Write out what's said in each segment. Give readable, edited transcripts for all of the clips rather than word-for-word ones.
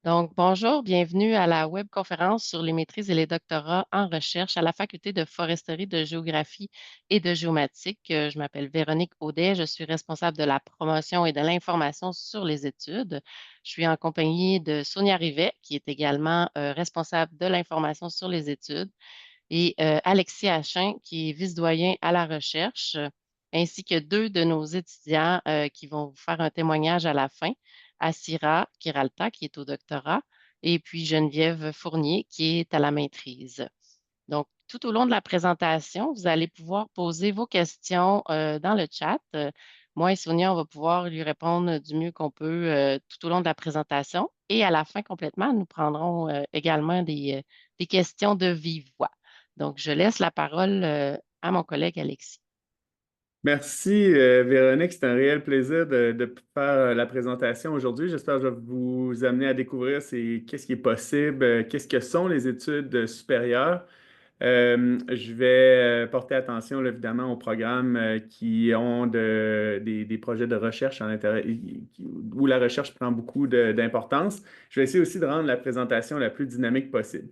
Donc, bonjour, bienvenue à la webconférence sur les maîtrises et les doctorats en recherche à la Faculté de foresterie, de géographie et de géomatique. Je m'appelle Véronique Audet, je suis responsable de la promotion et de l'information sur les études. Je suis en compagnie de Sonia Rivet, qui est également responsable de l'information sur les études, et Alexis Achin, qui est vice-doyen à la recherche, ainsi que deux de nos étudiants qui vont vous faire un témoignage à la fin, Assira Kiralta, qui est au doctorat, et puis Geneviève Fournier, qui est à la maîtrise. Donc, tout au long de la présentation, vous allez pouvoir poser vos questions dans le chat. Moi et Sonia, on va pouvoir lui répondre du mieux qu'on peut tout au long de la présentation. Et à la fin, complètement, nous prendrons également des questions de vive voix. Donc, je laisse la parole à mon collègue Alexis. Merci, Véronique. C'est un réel plaisir de faire la présentation aujourd'hui. J'espère que je vais vous amener à découvrir qu'est-ce qui est possible, qu'est-ce que sont les études supérieures. Je vais porter attention, là, évidemment, aux programmes qui ont des projets de recherche à l'intérieur, où la recherche prend beaucoup d'importance. Je vais essayer aussi de rendre la présentation la plus dynamique possible.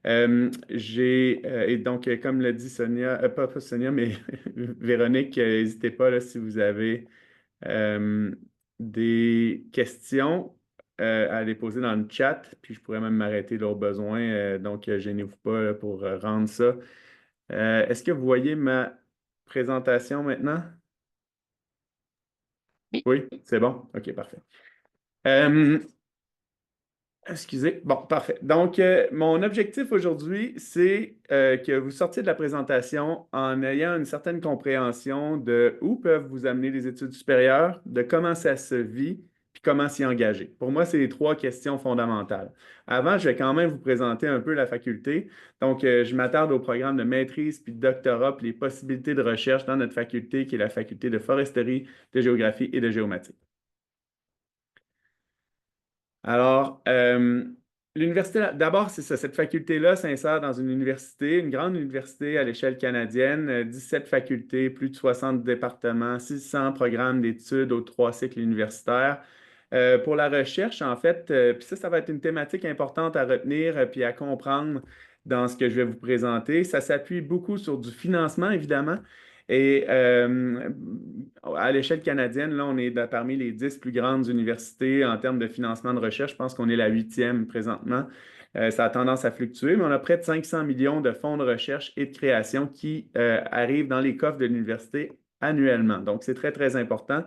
Et donc, comme l'a dit Sonia, pas Sonia, mais Véronique, n'hésitez pas là, si vous avez euh, des questions à les poser dans le chat, puis je pourrais même m'arrêter là au besoin. Donc, gênez-vous pas là, pour rendre ça. Est-ce que vous voyez ma présentation maintenant? Oui. Oui, c'est bon? OK, parfait. Euh, Excusez. Bon, parfait. Donc, mon objectif aujourd'hui, c'est que vous sortiez de la présentation en ayant une certaine compréhension de où peuvent vous amener les études supérieures, de comment ça se vit, puis comment s'y engager. Pour moi, c'est les trois questions fondamentales. Avant, je vais quand même vous présenter un peu la faculté. Donc, je m'attarde au programme de maîtrise puis de doctorat, puis les possibilités de recherche dans notre faculté, qui est la faculté de foresterie, de géographie et de géomatique. Alors, l'université, d'abord, c'est ça, cette faculté-là s'insère dans une université, une grande université à l'échelle canadienne, 17 facultés, plus de 60 départements, 600 programmes d'études aux trois cycles universitaires. Pour la recherche, en fait, puis ça va être une thématique importante à retenir puis à comprendre dans ce que je vais vous présenter. Ça s'appuie beaucoup sur du financement, évidemment. Et à l'échelle canadienne, là, on est parmi les 10 plus grandes universités en termes de financement de recherche. Je pense qu'on est la huitième présentement. Ça a tendance à fluctuer, mais on a près de 500 millions de fonds de recherche et de création qui arrivent dans les coffres de l'université annuellement. Donc, c'est très, très important.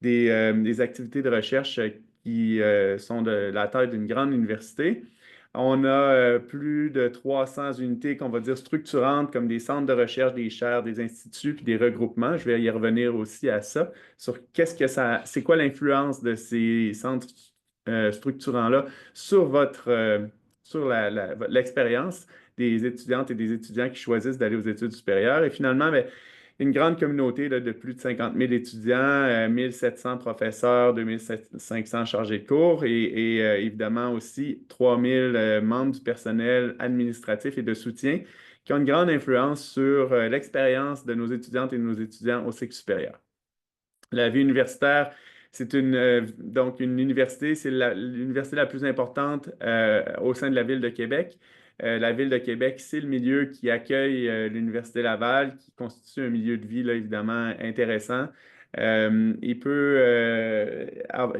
Des activités de recherche qui sont de la taille d'une grande université. On a plus de 300 unités qu'on va dire structurantes, comme des centres de recherche, des chaires, des instituts, puis des regroupements. Je vais y revenir aussi à ça, sur c'est quoi l'influence de ces centres structurants-là sur l'expérience des étudiantes et des étudiants qui choisissent d'aller aux études supérieures. Et finalement, bien, une grande communauté là, de plus de 50 000 étudiants, 1700 professeurs, 2500 chargés de cours et évidemment aussi 3000 membres du personnel administratif et de soutien qui ont une grande influence sur l'expérience de nos étudiantes et de nos étudiants au cycle supérieur. La vie universitaire, donc une université, c'est l'université la plus importante au sein de la ville de Québec. La ville de Québec, c'est le milieu qui accueille l'Université Laval, qui constitue un milieu de vie, là, évidemment, intéressant. Il peut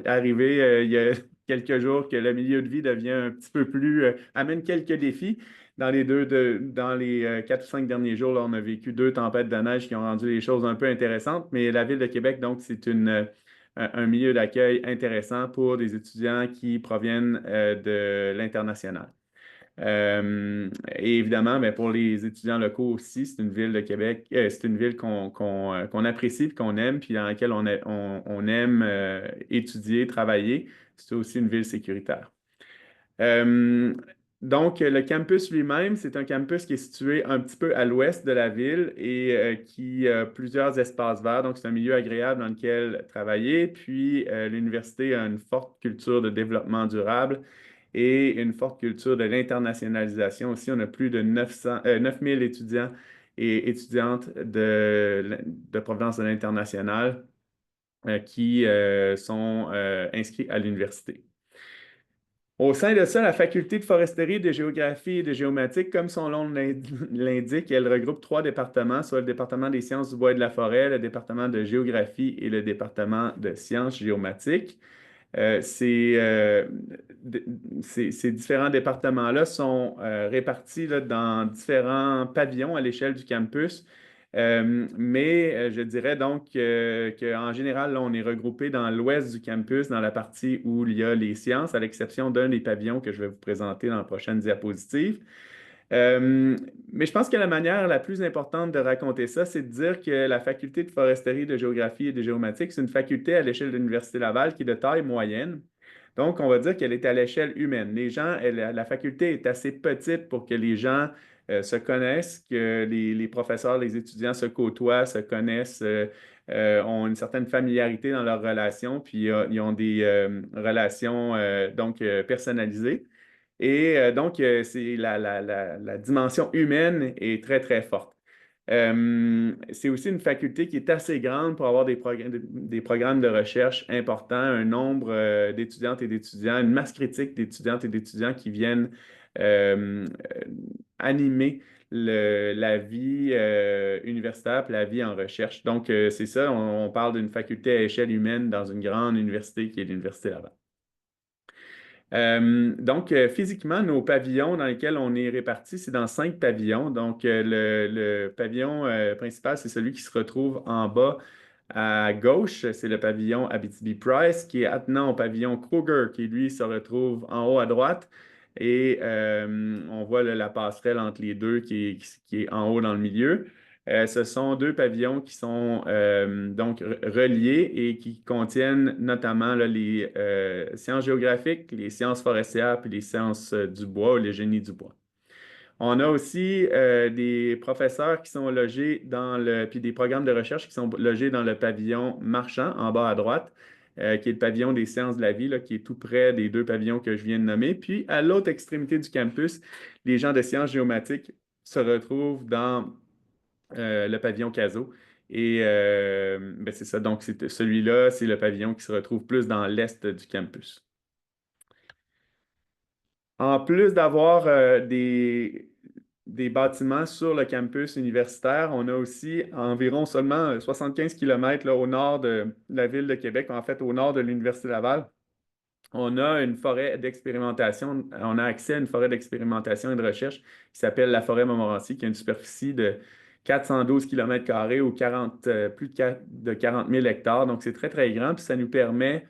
arriver, il y a quelques jours, que le milieu de vie devient un petit peu plus, amène quelques défis. Dans les 4 ou 5 derniers jours, là, on a vécu deux tempêtes de neige qui ont rendu les choses un peu intéressantes, mais la Ville de Québec, donc, c'est un milieu d'accueil intéressant pour des étudiants qui proviennent de l'international. Et évidemment, ben, pour les étudiants locaux aussi, c'est une ville de Québec, c'est une ville qu'on apprécie et qu'on aime, puis dans laquelle on aime étudier, travailler. C'est aussi une ville sécuritaire. Euh, donc, le campus lui-même, c'est un campus qui est situé un petit peu à l'ouest de la ville et qui a plusieurs espaces verts. Donc, c'est un milieu agréable dans lequel travailler. Puis, l'université a une forte culture de développement durable et une forte culture de l'internationalisation aussi. On a plus de 9000 étudiants et étudiantes de provenance de l'international qui sont inscrits à l'université. Au sein de ça, la faculté de foresterie, de géographie et de géomatique, comme son nom l'indique, elle regroupe trois départements, soit le département des sciences du bois et de la forêt, le département de géographie et le département de sciences géomatiques. Euh, ces, euh, d- ces différents départements-là sont répartis là, dans différents pavillons à l'échelle du campus. Mais je dirais donc qu'en général, là, on est regroupé dans l'ouest du campus, dans la partie où il y a les sciences, à l'exception d'un des pavillons que je vais vous présenter dans la prochaine diapositive. Euh, mais je pense que la manière la plus importante de raconter ça, c'est de dire que la faculté de foresterie, de géographie et de géomatique, c'est une faculté à l'échelle de l'Université Laval qui est de taille moyenne. Donc, on va dire qu'elle est à l'échelle humaine. Les gens, la faculté est assez petite pour que les gens se connaissent, que les professeurs, les étudiants se côtoient, se connaissent, ont une certaine familiarité dans leurs relations, puis ils ont des relations personnalisées. Et c'est la dimension humaine est très, très forte. C'est aussi une faculté qui est assez grande pour avoir des programmes de recherche importants, un nombre d'étudiantes et d'étudiants, une masse critique d'étudiantes et d'étudiants qui viennent animer la vie universitaire et la vie en recherche. Donc, c'est ça, on parle d'une faculté à échelle humaine dans une grande université qui est l'Université Laval. Physiquement, nos pavillons dans lesquels on est répartis, c'est dans 5 pavillons. Donc, le pavillon principal, c'est celui qui se retrouve en bas à gauche. C'est le pavillon Abitibi-Price, qui est attenant au pavillon Kruger, qui lui se retrouve en haut à droite. Et on voit là, la passerelle entre les deux qui est en haut dans le milieu. Ce sont 2 pavillons qui sont reliés et qui contiennent notamment là, les sciences géographiques, les sciences forestières, puis les sciences du bois ou les génies du bois. On a aussi des professeurs qui sont logés puis des programmes de recherche qui sont logés dans le pavillon marchand en bas à droite, qui est le pavillon des sciences de la vie, là, qui est tout près des 2 pavillons que je viens de nommer. Puis à l'autre extrémité du campus, les gens de sciences géomatiques se retrouvent dans le pavillon Caso. Et c'est ça, donc celui-là, c'est le pavillon qui se retrouve plus dans l'est du campus. En plus d'avoir des bâtiments sur le campus universitaire, on a aussi environ seulement 75 km là, au nord de la ville de Québec, en fait au nord de l'Université Laval. On a une forêt d'expérimentation, on a accès à une forêt d'expérimentation et de recherche qui s'appelle la forêt Montmorency, qui a une superficie de 412 km² ou plus de 40 000 hectares. Donc, c'est très, très grand. Puis ça nous permet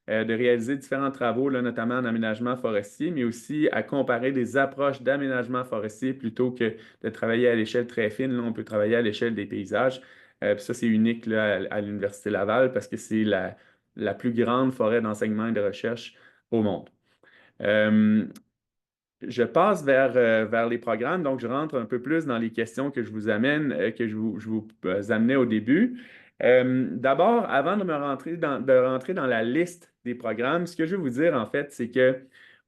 de réaliser différents travaux, là, notamment en aménagement forestier, mais aussi à comparer des approches d'aménagement forestier plutôt que de travailler à l'échelle très fine. Là, on peut travailler à l'échelle des paysages. Puis ça, c'est unique là, à l'Université Laval parce que c'est la plus grande forêt d'enseignement et de recherche au monde. Euh, je passe vers les programmes, donc je rentre un peu plus dans les questions que je vous amène, que je vous amenais au début. D'abord, avant de rentrer dans la liste des programmes, ce que je vais vous dire en fait, c'est que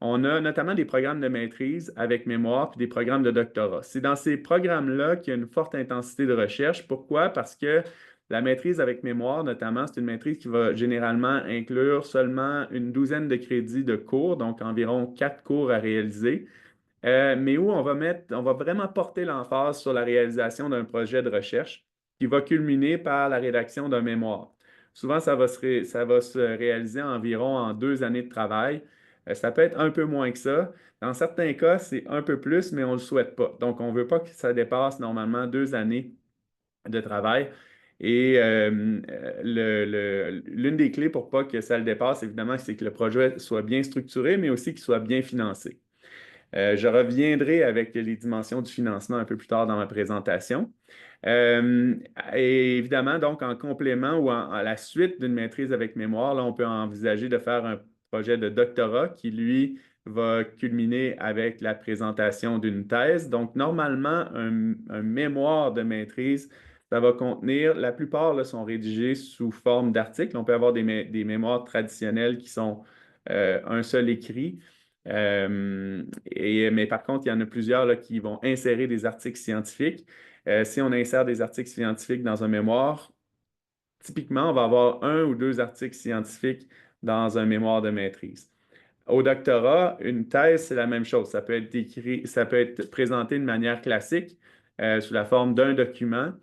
on a notamment des programmes de maîtrise avec mémoire puis des programmes de doctorat. C'est dans ces programmes-là qu'il y a une forte intensité de recherche. Pourquoi? Parce que la maîtrise avec mémoire, notamment, c'est une maîtrise qui va généralement inclure seulement une douzaine de crédits de cours, donc environ 4 cours à réaliser, mais où on va vraiment porter l'emphase sur la réalisation d'un projet de recherche qui va culminer par la rédaction d'un mémoire. Souvent, ça va se réaliser environ en 2 années de travail. Ça peut être un peu moins que ça. Dans certains cas, c'est un peu plus, mais on ne le souhaite pas. Donc, on ne veut pas que ça dépasse normalement 2 années de travail. Et l'une des clés pour pas que ça le dépasse, évidemment, c'est que le projet soit bien structuré, mais aussi qu'il soit bien financé. Je reviendrai avec les dimensions du financement un peu plus tard dans ma présentation. Euh, et évidemment, donc, en complément ou à la suite d'une maîtrise avec mémoire, là, on peut envisager de faire un projet de doctorat qui, lui, va culminer avec la présentation d'une thèse. Donc, normalement, un mémoire de maîtrise, ça va contenir, la plupart là, sont rédigés sous forme d'articles. On peut avoir des mémoires traditionnels qui sont un seul écrit. Mais par contre, il y en a plusieurs là, qui vont insérer des articles scientifiques. Si on insère des articles scientifiques dans un mémoire, typiquement, on va avoir 1 ou 2 articles scientifiques dans un mémoire de maîtrise. Au doctorat, une thèse, c'est la même chose. Ça peut être écrit, ça peut être présenté de manière classique, sous la forme d'un document,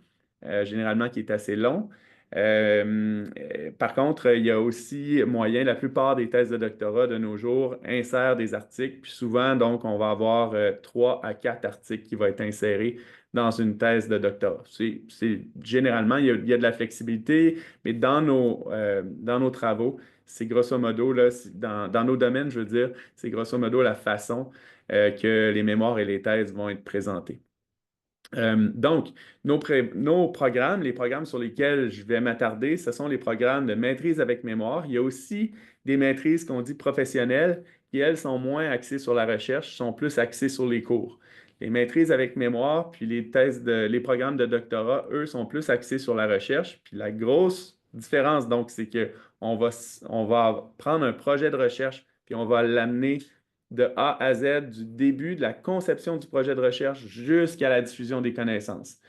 généralement qui est assez long. Par contre, il y a aussi moyen, la plupart des thèses de doctorat de nos jours insèrent des articles, puis souvent, donc, on va avoir 3 à 4 articles qui vont être insérés dans une thèse de doctorat. Généralement, il y a de la flexibilité, mais dans nos travaux, c'est grosso modo, là, dans nos domaines, je veux dire, c'est grosso modo la façon que les mémoires et les thèses vont être présentées. Donc, nos programmes, les programmes sur lesquels je vais m'attarder, ce sont les programmes de maîtrise avec mémoire. Il y a aussi des maîtrises qu'on dit professionnelles qui, elles, sont moins axées sur la recherche, sont plus axées sur les cours. Les maîtrises avec mémoire, puis les programmes de doctorat, eux, sont plus axés sur la recherche. Puis la grosse différence, donc, c'est on va prendre un projet de recherche, puis on va l'amener de A à Z, du début de la conception du projet de recherche jusqu'à la diffusion des connaissances.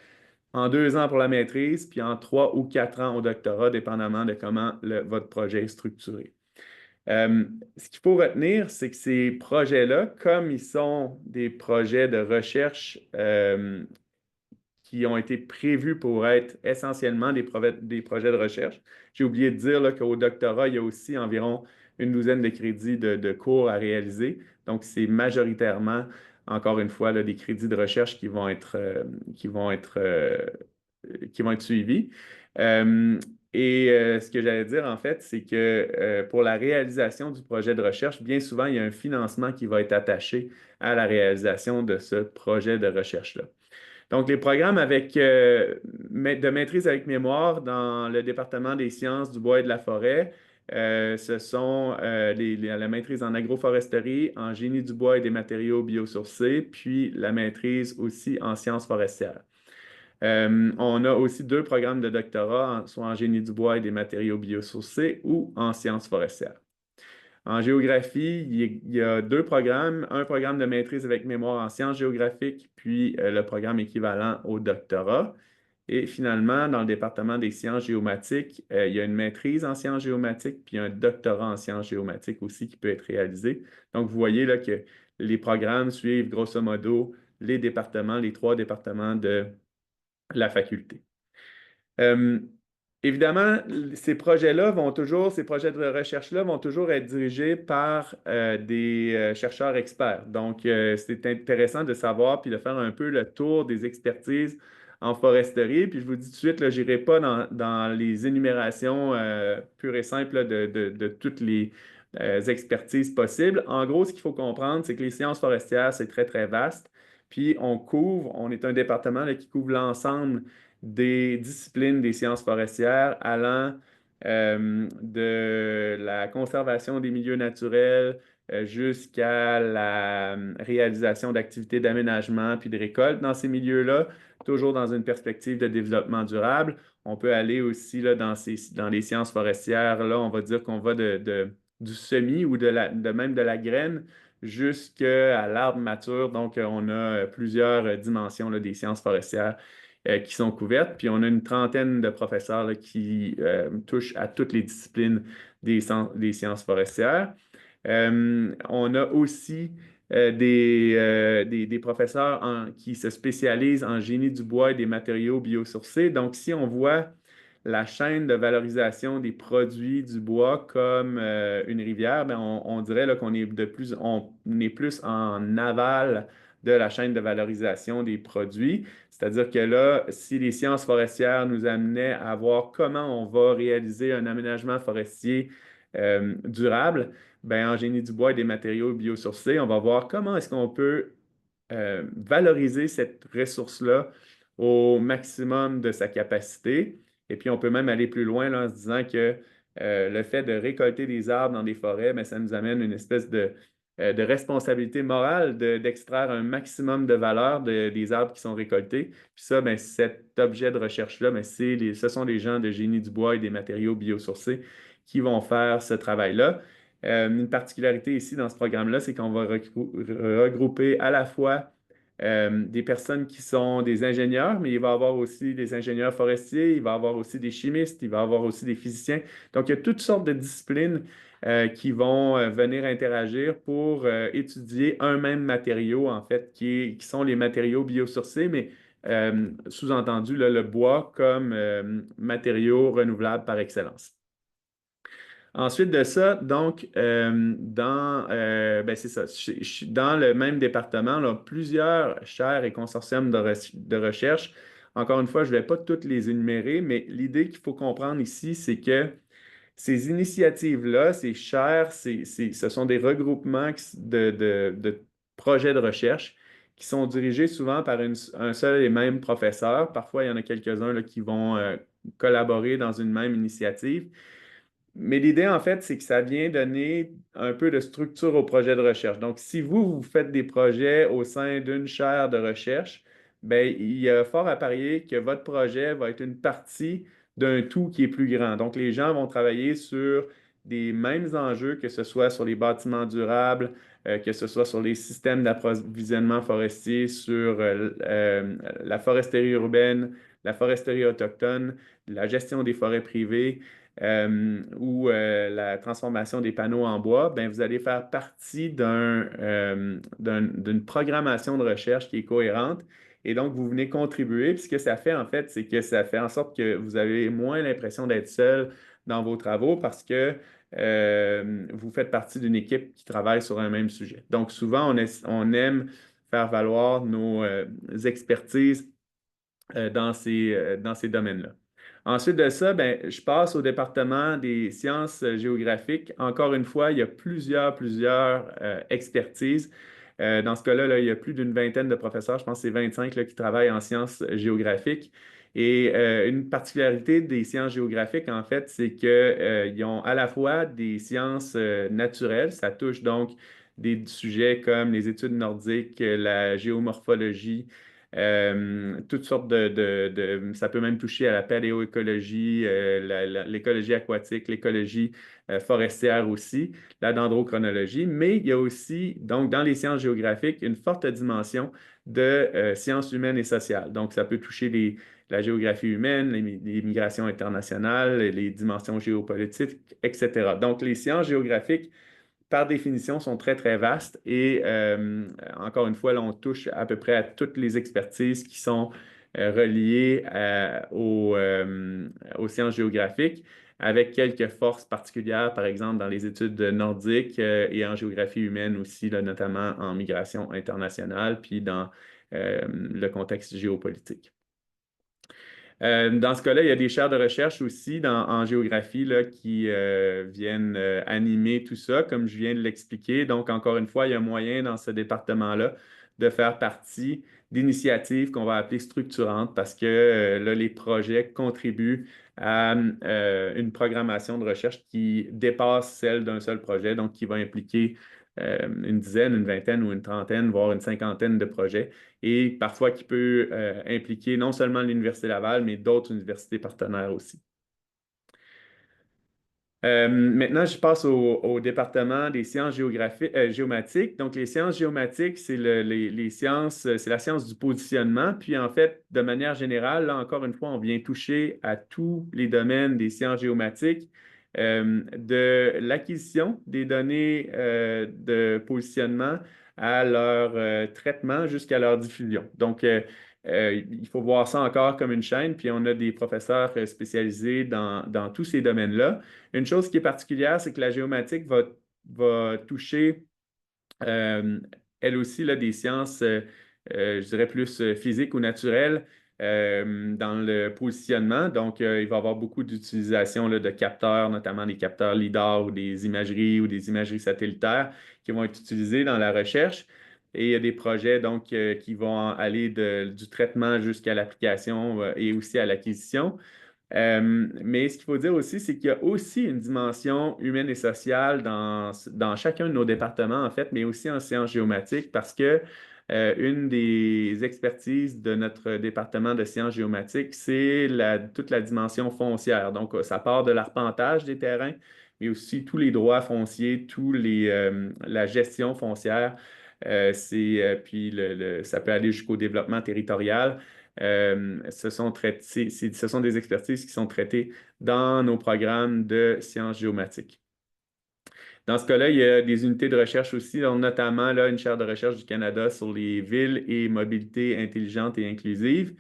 En 2 ans pour la maîtrise, puis en 3 ou 4 ans au doctorat, dépendamment de comment votre projet est structuré. Ce qu'il faut retenir, c'est que ces projets-là, comme ils sont des projets de recherche qui ont été prévus pour être essentiellement des projets de recherche. J'ai oublié de dire là, qu'au doctorat, il y a aussi environ une douzaine de crédits de cours à réaliser. Donc, c'est majoritairement, encore une fois, là, des crédits de recherche qui vont être suivis. Ce que j'allais dire, en fait, c'est que pour la réalisation du projet de recherche, bien souvent, il y a un financement qui va être attaché à la réalisation de ce projet de recherche-là. Donc, les programmes de maîtrise avec mémoire dans le département des sciences du bois et de la forêt, ce sont la maîtrise en agroforesterie, en génie du bois et des matériaux biosourcés, puis la maîtrise aussi en sciences forestières. On a aussi 2 programmes de doctorat, soit en génie du bois et des matériaux biosourcés ou en sciences forestières. En géographie, il y a 2 programmes, un programme de maîtrise avec mémoire en sciences géographiques, puis le programme équivalent au doctorat. Et finalement, dans le département des sciences géomatiques, il y a une maîtrise en sciences géomatiques, puis un doctorat en sciences géomatiques aussi qui peut être réalisé. Donc, vous voyez là que les programmes suivent grosso modo les 3 départements de la faculté. Euh, Évidemment, ces projets de recherche-là vont toujours être dirigés par des chercheurs experts. Donc, c'est intéressant de savoir puis de faire un peu le tour des expertises en foresterie. Puis, je vous dis tout de suite, je n'irai pas dans les énumérations pures et simples là, de toutes les expertises possibles. En gros, ce qu'il faut comprendre, c'est que les sciences forestières, c'est très, très vaste. Puis, on est un département là, qui couvre l'ensemble des disciplines des sciences forestières allant de la conservation des milieux naturels jusqu'à la réalisation d'activités d'aménagement puis de récolte dans ces milieux-là, toujours dans une perspective de développement durable. On peut aller aussi là, dans les sciences forestières, là, on va dire qu'on va du semis ou même de la graine jusqu'à l'arbre mature. Donc, on a plusieurs dimensions là, des sciences forestières qui sont couvertes. Puis on a une trentaine de professeurs là, qui touchent à toutes les disciplines des sciences forestières. On a aussi des professeurs qui se spécialisent en génie du bois et des matériaux biosourcés. Donc, si on voit la chaîne de valorisation des produits du bois comme une rivière, ben, on dirait là, on est plus en aval de la chaîne de valorisation des produits. C'est-à-dire que là, si les sciences forestières nous amenaient à voir comment on va réaliser un aménagement forestier durable, ben, en génie du bois et des matériaux biosourcés, on va voir comment est-ce qu'on peut valoriser cette ressource-là au maximum de sa capacité. Et puis, on peut même aller plus loin là, en se disant que le fait de récolter des arbres dans des forêts, bien, ça nous amène une espèce de responsabilité morale d'extraire un maximum de valeur des arbres qui sont récoltés. Puis ça, bien, cet objet de recherche-là, bien, ce sont les gens de génie du bois et des matériaux biosourcés qui vont faire ce travail-là. Une particularité ici dans ce programme-là, c'est qu'on va regrouper à la fois des personnes qui sont des ingénieurs, mais il va y avoir aussi des ingénieurs forestiers, il va y avoir aussi des chimistes, il va y avoir aussi des physiciens. Donc, il y a toutes sortes de disciplines qui vont venir interagir pour étudier un même matériau, en fait, qui sont les matériaux biosourcés, mais sous-entendu, là, le bois comme matériau renouvelable par excellence. Ensuite de ça, donc, ben c'est ça, dans le même département, là, plusieurs chaires et consortiums de recherche. Encore une fois, je ne vais pas toutes les énumérer, mais l'idée qu'il faut comprendre ici, c'est que ces initiatives-là, ces chaires, ce sont des regroupements de projets de recherche qui sont dirigés souvent par un seul et même professeur. Parfois, il y en a quelques-uns là, qui vont collaborer dans une même initiative. Mais l'idée, en fait, c'est que ça vient donner un peu de structure au projet de recherche. Donc, si vous faites des projets au sein d'une chaire de recherche, bien, il y a fort à parier que votre projet va être une partie d'un tout qui est plus grand. Donc, les gens vont travailler sur des mêmes enjeux, que ce soit sur les bâtiments durables, que ce soit sur les systèmes d'approvisionnement forestier, sur la foresterie urbaine, la foresterie autochtone, la gestion des forêts privées ou la transformation des panneaux en bois, ben, vous allez faire partie d'une programmation de recherche qui est cohérente. Et donc, vous venez contribuer. Puis ce que ça fait, en fait, c'est que ça fait en sorte que vous avez moins l'impression d'être seul dans vos travaux parce que vous faites partie d'une équipe qui travaille sur un même sujet. Donc, souvent, on aime faire valoir nos expertises dans ces domaines-là. Ensuite de ça, ben, je passe au département des sciences géographiques. Encore une fois, il y a plusieurs expertises. Dans ce cas-là, là, il y a plus d'une vingtaine de professeurs, je pense que c'est 25 là, qui travaillent en sciences géographiques. Et une particularité des sciences géographiques, en fait, c'est qu'ils ont à la fois des sciences naturelles, ça touche donc des sujets comme les études nordiques, la géomorphologie, toutes sortes ça peut même toucher à la paléoécologie, l'écologie aquatique, l'écologie forestière aussi, la dendrochronologie, mais il y a aussi, donc, dans les sciences géographiques, une forte dimension de sciences humaines et sociales. Donc, ça peut toucher la géographie humaine, les migrations internationales, les dimensions géopolitiques, etc. Donc, les sciences géographiques par définition, sont très, très vastes et encore une fois, là, on touche à peu près à toutes les expertises qui sont reliées aux sciences géographiques, avec quelques forces particulières, par exemple, dans les études nordiques et en géographie humaine aussi, là, notamment en migration internationale, puis dans le contexte géopolitique. Dans ce cas-là, il y a des chaires de recherche aussi en géographie là, qui viennent animer tout ça, comme je viens de l'expliquer. Donc, encore une fois, il y a moyen dans ce département-là de faire partie d'initiatives qu'on va appeler structurantes parce que là, les projets contribuent à une programmation de recherche qui dépasse celle d'un seul projet, donc qui va impliquer une dizaine, une vingtaine ou une trentaine, voire une cinquantaine de projets et parfois qui peut impliquer non seulement l'Université Laval, mais d'autres universités partenaires aussi. Maintenant, je passe au département des sciences géomatiques. Donc, les sciences géomatiques, c'est les sciences, c'est la science du positionnement. Puis, en fait, de manière générale, là, encore une fois, on vient toucher à tous les domaines des sciences géomatiques, de l'acquisition des données de positionnement à leur traitement jusqu'à leur diffusion. Donc, il faut voir ça encore comme une chaîne, puis on a des professeurs spécialisés dans tous ces domaines-là. Une chose qui est particulière, c'est que la géomatique va toucher, euh, elle aussi, là, des sciences, je dirais plus physiques ou naturelles dans le positionnement. Donc, il va y avoir beaucoup d'utilisation là, de capteurs, notamment des capteurs LIDAR ou des imageries satellitaires qui vont être utilisés dans la recherche. Et il y a des projets donc, qui vont aller du traitement jusqu'à l'application et aussi à l'acquisition. Mais ce qu'il faut dire aussi, c'est qu'il y a aussi une dimension humaine et sociale dans chacun de nos départements, en fait, mais aussi en sciences géomatiques, parce que une des expertises de notre département de sciences géomatiques, c'est toute la dimension foncière. Donc, ça part de l'arpentage des terrains, mais aussi tous les droits fonciers, la gestion foncière. Puis ça peut aller jusqu'au développement territorial. Ce sont des expertises qui sont traitées dans nos programmes de sciences géomatiques. Dans ce cas-là, il y a des unités de recherche aussi, donc notamment là, une chaire de recherche du Canada sur les villes et mobilité intelligente et inclusive,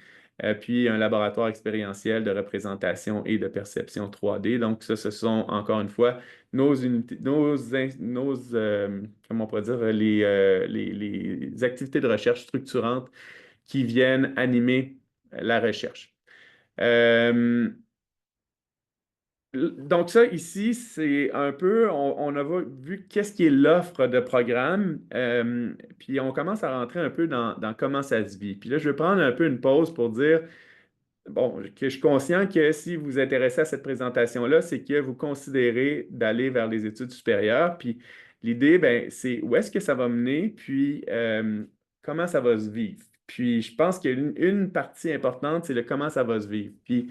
puis un laboratoire expérientiel de représentation et de perception 3D. Donc, ça, ce sont encore une fois nos unités, comment on pourrait dire, les activités de recherche structurantes qui viennent animer la recherche. Donc ça, ici, c'est un peu, on a vu qu'est-ce qui est l'offre de programme, puis on commence à rentrer un peu dans comment ça se vit. Puis là, je vais prendre un peu une pause pour dire, bon, que je suis conscient que si vous vous intéressez à cette présentation-là, c'est que vous considérez d'aller vers les études supérieures. Puis l'idée, ben, c'est où est-ce que ça va mener, puis comment ça va se vivre. Puis je pense qu'il y a une partie importante, c'est le comment ça va se vivre. Puis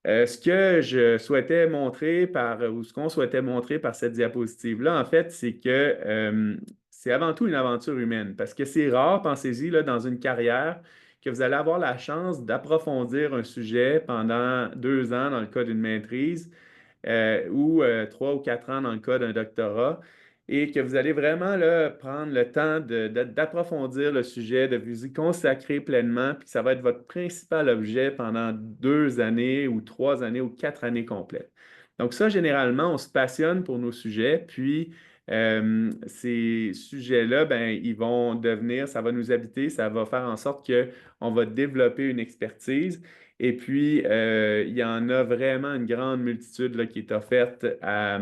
ce que je souhaitais montrer ou ce qu'on souhaitait montrer par cette diapositive-là, en fait, c'est que c'est avant tout une aventure humaine. Parce que c'est rare, pensez-y, là, dans une carrière, que vous allez avoir la chance d'approfondir un sujet pendant 2 ans dans le cas d'une maîtrise ou 3 ou 4 ans dans le cas d'un doctorat, et que vous allez vraiment là, prendre le temps d'approfondir le sujet, de vous y consacrer pleinement, puis que ça va être votre principal objet pendant 2 années ou 3 années ou 4 années complètes. Donc ça, généralement, on se passionne pour nos sujets, puis ces sujets-là, ben, ils vont devenir, ça va nous habiter, ça va faire en sorte qu'on va développer une expertise. Et puis, il y en a vraiment une grande multitude là, qui est offerte à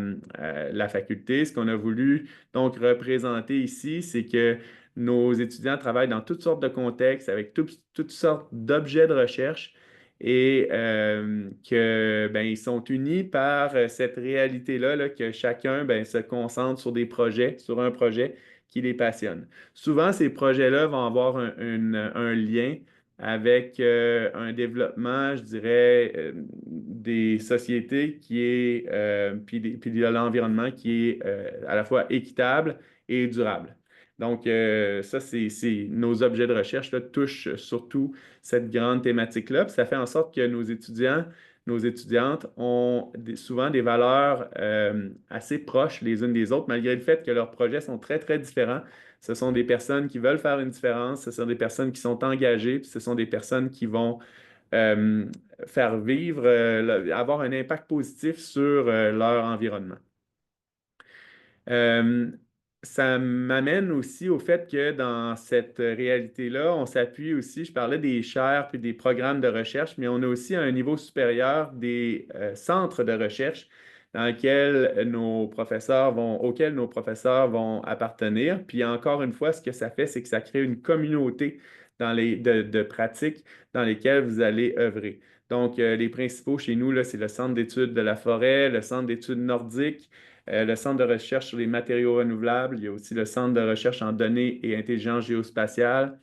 la faculté. Ce qu'on a voulu donc représenter ici, c'est que nos étudiants travaillent dans toutes sortes de contextes, avec toutes sortes d'objets de recherche et que, ben, ils sont unis par cette réalité-là, là, que chacun ben, se concentre sur des projets, sur un projet qui les passionne. Souvent, ces projets-là vont avoir un lien avec un développement, je dirais, des sociétés puis de l'environnement qui est à la fois équitable et durable. Donc, ça, nos objets de recherche là, touchent surtout cette grande thématique-là. Puis ça fait en sorte que nos étudiants, nos étudiantes ont souvent des valeurs assez proches les unes des autres, malgré le fait que leurs projets sont très, très différents. Ce sont des personnes qui veulent faire une différence, ce sont des personnes qui sont engagées, puis ce sont des personnes qui vont euh, faire vivre, avoir un impact positif sur leur environnement. Euh, Ça m'amène aussi au fait que dans cette réalité-là, on s'appuie aussi, je parlais des chaires puis des programmes de recherche, mais on a aussi à un niveau supérieur des centres de recherche auxquels nos professeurs vont appartenir. Puis encore une fois, ce que ça fait, c'est que ça crée une communauté de pratiques dans lesquelles vous allez œuvrer. Donc, les principaux chez nous, là, c'est le Centre d'études de la forêt, le Centre d'études nordiques, le Centre de recherche sur les matériaux renouvelables. Il y a aussi le Centre de recherche en données et intelligence géospatiale.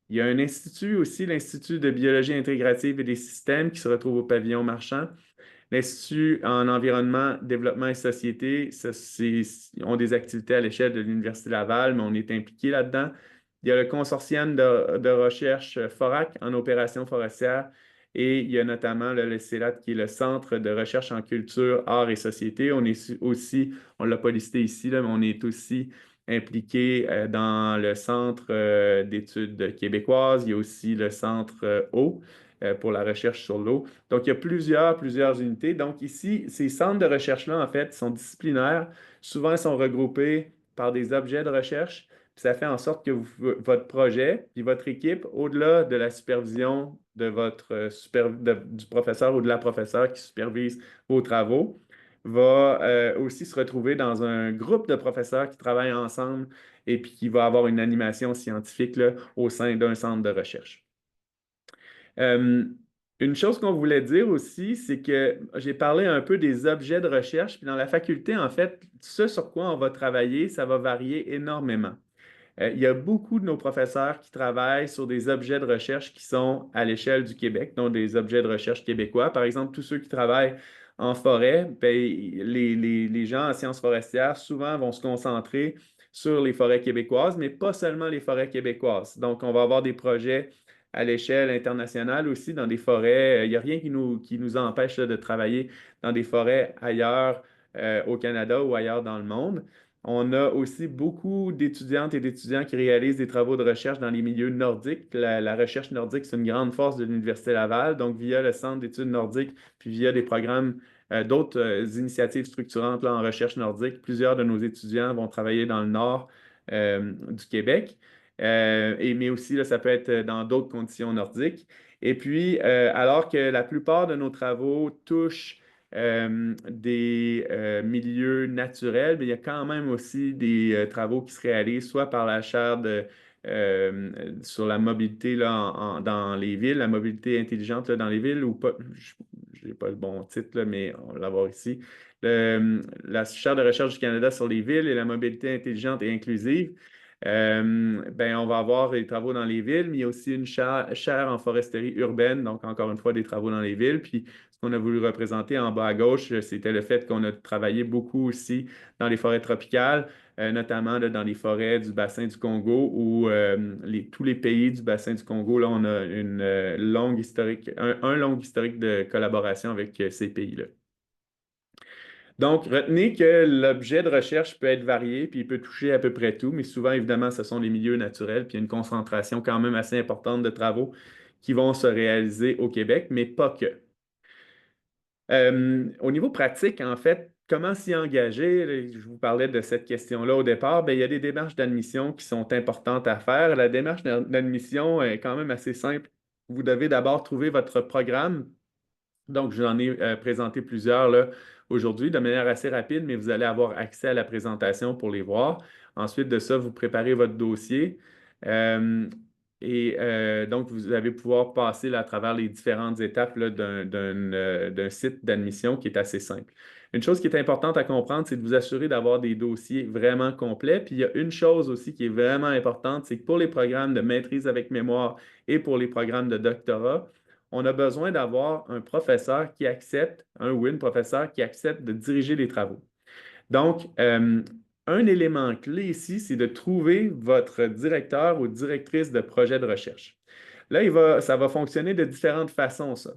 Il y a un institut aussi, l'Institut de biologie intégrative et des systèmes qui se retrouve au pavillon Marchand. L'Institut en environnement, développement et société, ils ont des activités à l'échelle de l'Université Laval, mais on est impliqué là-dedans. Il y a le consortium de recherche FORAC en opération forestière et il y a notamment le CELAT qui est le Centre de recherche en culture, art et société. On est aussi, on ne l'a pas listé ici, là, mais on est aussi impliqué dans le Centre d'études québécoises. Il y a aussi le Centre eau pour la recherche sur l'eau. Donc, il y a plusieurs unités. Donc, ici, ces centres de recherche-là, en fait, sont disciplinaires. Souvent, ils sont regroupés par des objets de recherche. Puis ça fait en sorte que votre projet, puis votre équipe, au-delà de la supervision de du professeur ou de la professeure qui supervise vos travaux, va aussi se retrouver dans un groupe de professeurs qui travaillent ensemble et puis qui va avoir une animation scientifique là, au sein d'un centre de recherche. Euh, une chose qu'on voulait dire aussi, c'est que j'ai parlé un peu des objets de recherche, puis dans la faculté, en fait, ce sur quoi on va travailler, ça va varier énormément. Il y a beaucoup de nos professeurs qui travaillent sur des objets de recherche qui sont à l'échelle du Québec, donc des objets de recherche québécois. Par exemple, tous ceux qui travaillent en forêt, ben, les gens en sciences forestières souvent vont se concentrer sur les forêts québécoises, mais pas seulement les forêts québécoises. Donc, on va avoir des projets à l'échelle internationale aussi dans des forêts. Il n'y a rien qui nous empêche là, de travailler dans des forêts ailleurs au Canada ou ailleurs dans le monde. On a aussi beaucoup d'étudiantes et d'étudiants qui réalisent des travaux de recherche dans les milieux nordiques. La recherche nordique, c'est une grande force de l'Université Laval. Donc, via le Centre d'études nordiques, puis via des programmes, d'autres initiatives structurantes là, en recherche nordique, plusieurs de nos étudiants vont travailler dans le nord du Québec. Mais aussi, là, ça peut être dans d'autres conditions nordiques. Et puis, alors que la plupart de nos travaux touchent des milieux naturels, mais il y a quand même aussi des travaux qui se réalisent soit par la chaire sur la mobilité là, dans les villes, la mobilité intelligente là, dans les villes, ou pas, je n'ai pas le bon titre, là, mais on va l'avoir ici. La chaire de recherche du Canada sur les villes et la mobilité intelligente et inclusive. Ben, on va avoir des travaux dans les villes, mais il y a aussi une chaire en foresterie urbaine, donc encore une fois des travaux dans les villes. Puis ce qu'on a voulu représenter en bas à gauche, c'était le fait qu'on a travaillé beaucoup aussi dans les forêts tropicales, notamment là, dans les forêts du bassin du Congo, où tous les pays du bassin du Congo, là, on a une longue historique, un long historique de collaboration avec ces pays-là. Donc, retenez que l'objet de recherche peut être varié, puis il peut toucher à peu près tout, mais souvent, évidemment, ce sont les milieux naturels, puis il y a une concentration quand même assez importante de travaux qui vont se réaliser au Québec, mais pas que. Au niveau pratique, en fait, comment s'y engager? Je vous parlais de cette question-là au départ. Bien, il y a des démarches d'admission qui sont importantes à faire. La démarche d'admission est quand même assez simple. Vous devez d'abord trouver votre programme. Donc, j'en ai présenté plusieurs là, aujourd'hui de manière assez rapide, mais vous allez avoir accès à la présentation pour les voir. Ensuite de ça, vous préparez votre dossier. Euh, donc, vous allez pouvoir passer là, à travers les différentes étapes là, d'un site d'admission qui est assez simple. Une chose qui est importante à comprendre, c'est de vous assurer d'avoir des dossiers vraiment complets. Puis, il y a une chose aussi qui est vraiment importante, c'est que pour les programmes de maîtrise avec mémoire et pour les programmes de doctorat, on a besoin d'avoir un professeur qui accepte, un ou une professeur qui accepte de diriger les travaux. Donc, un élément clé ici, c'est de trouver votre directeur ou directrice de projet de recherche. Là, ça va fonctionner de différentes façons, ça.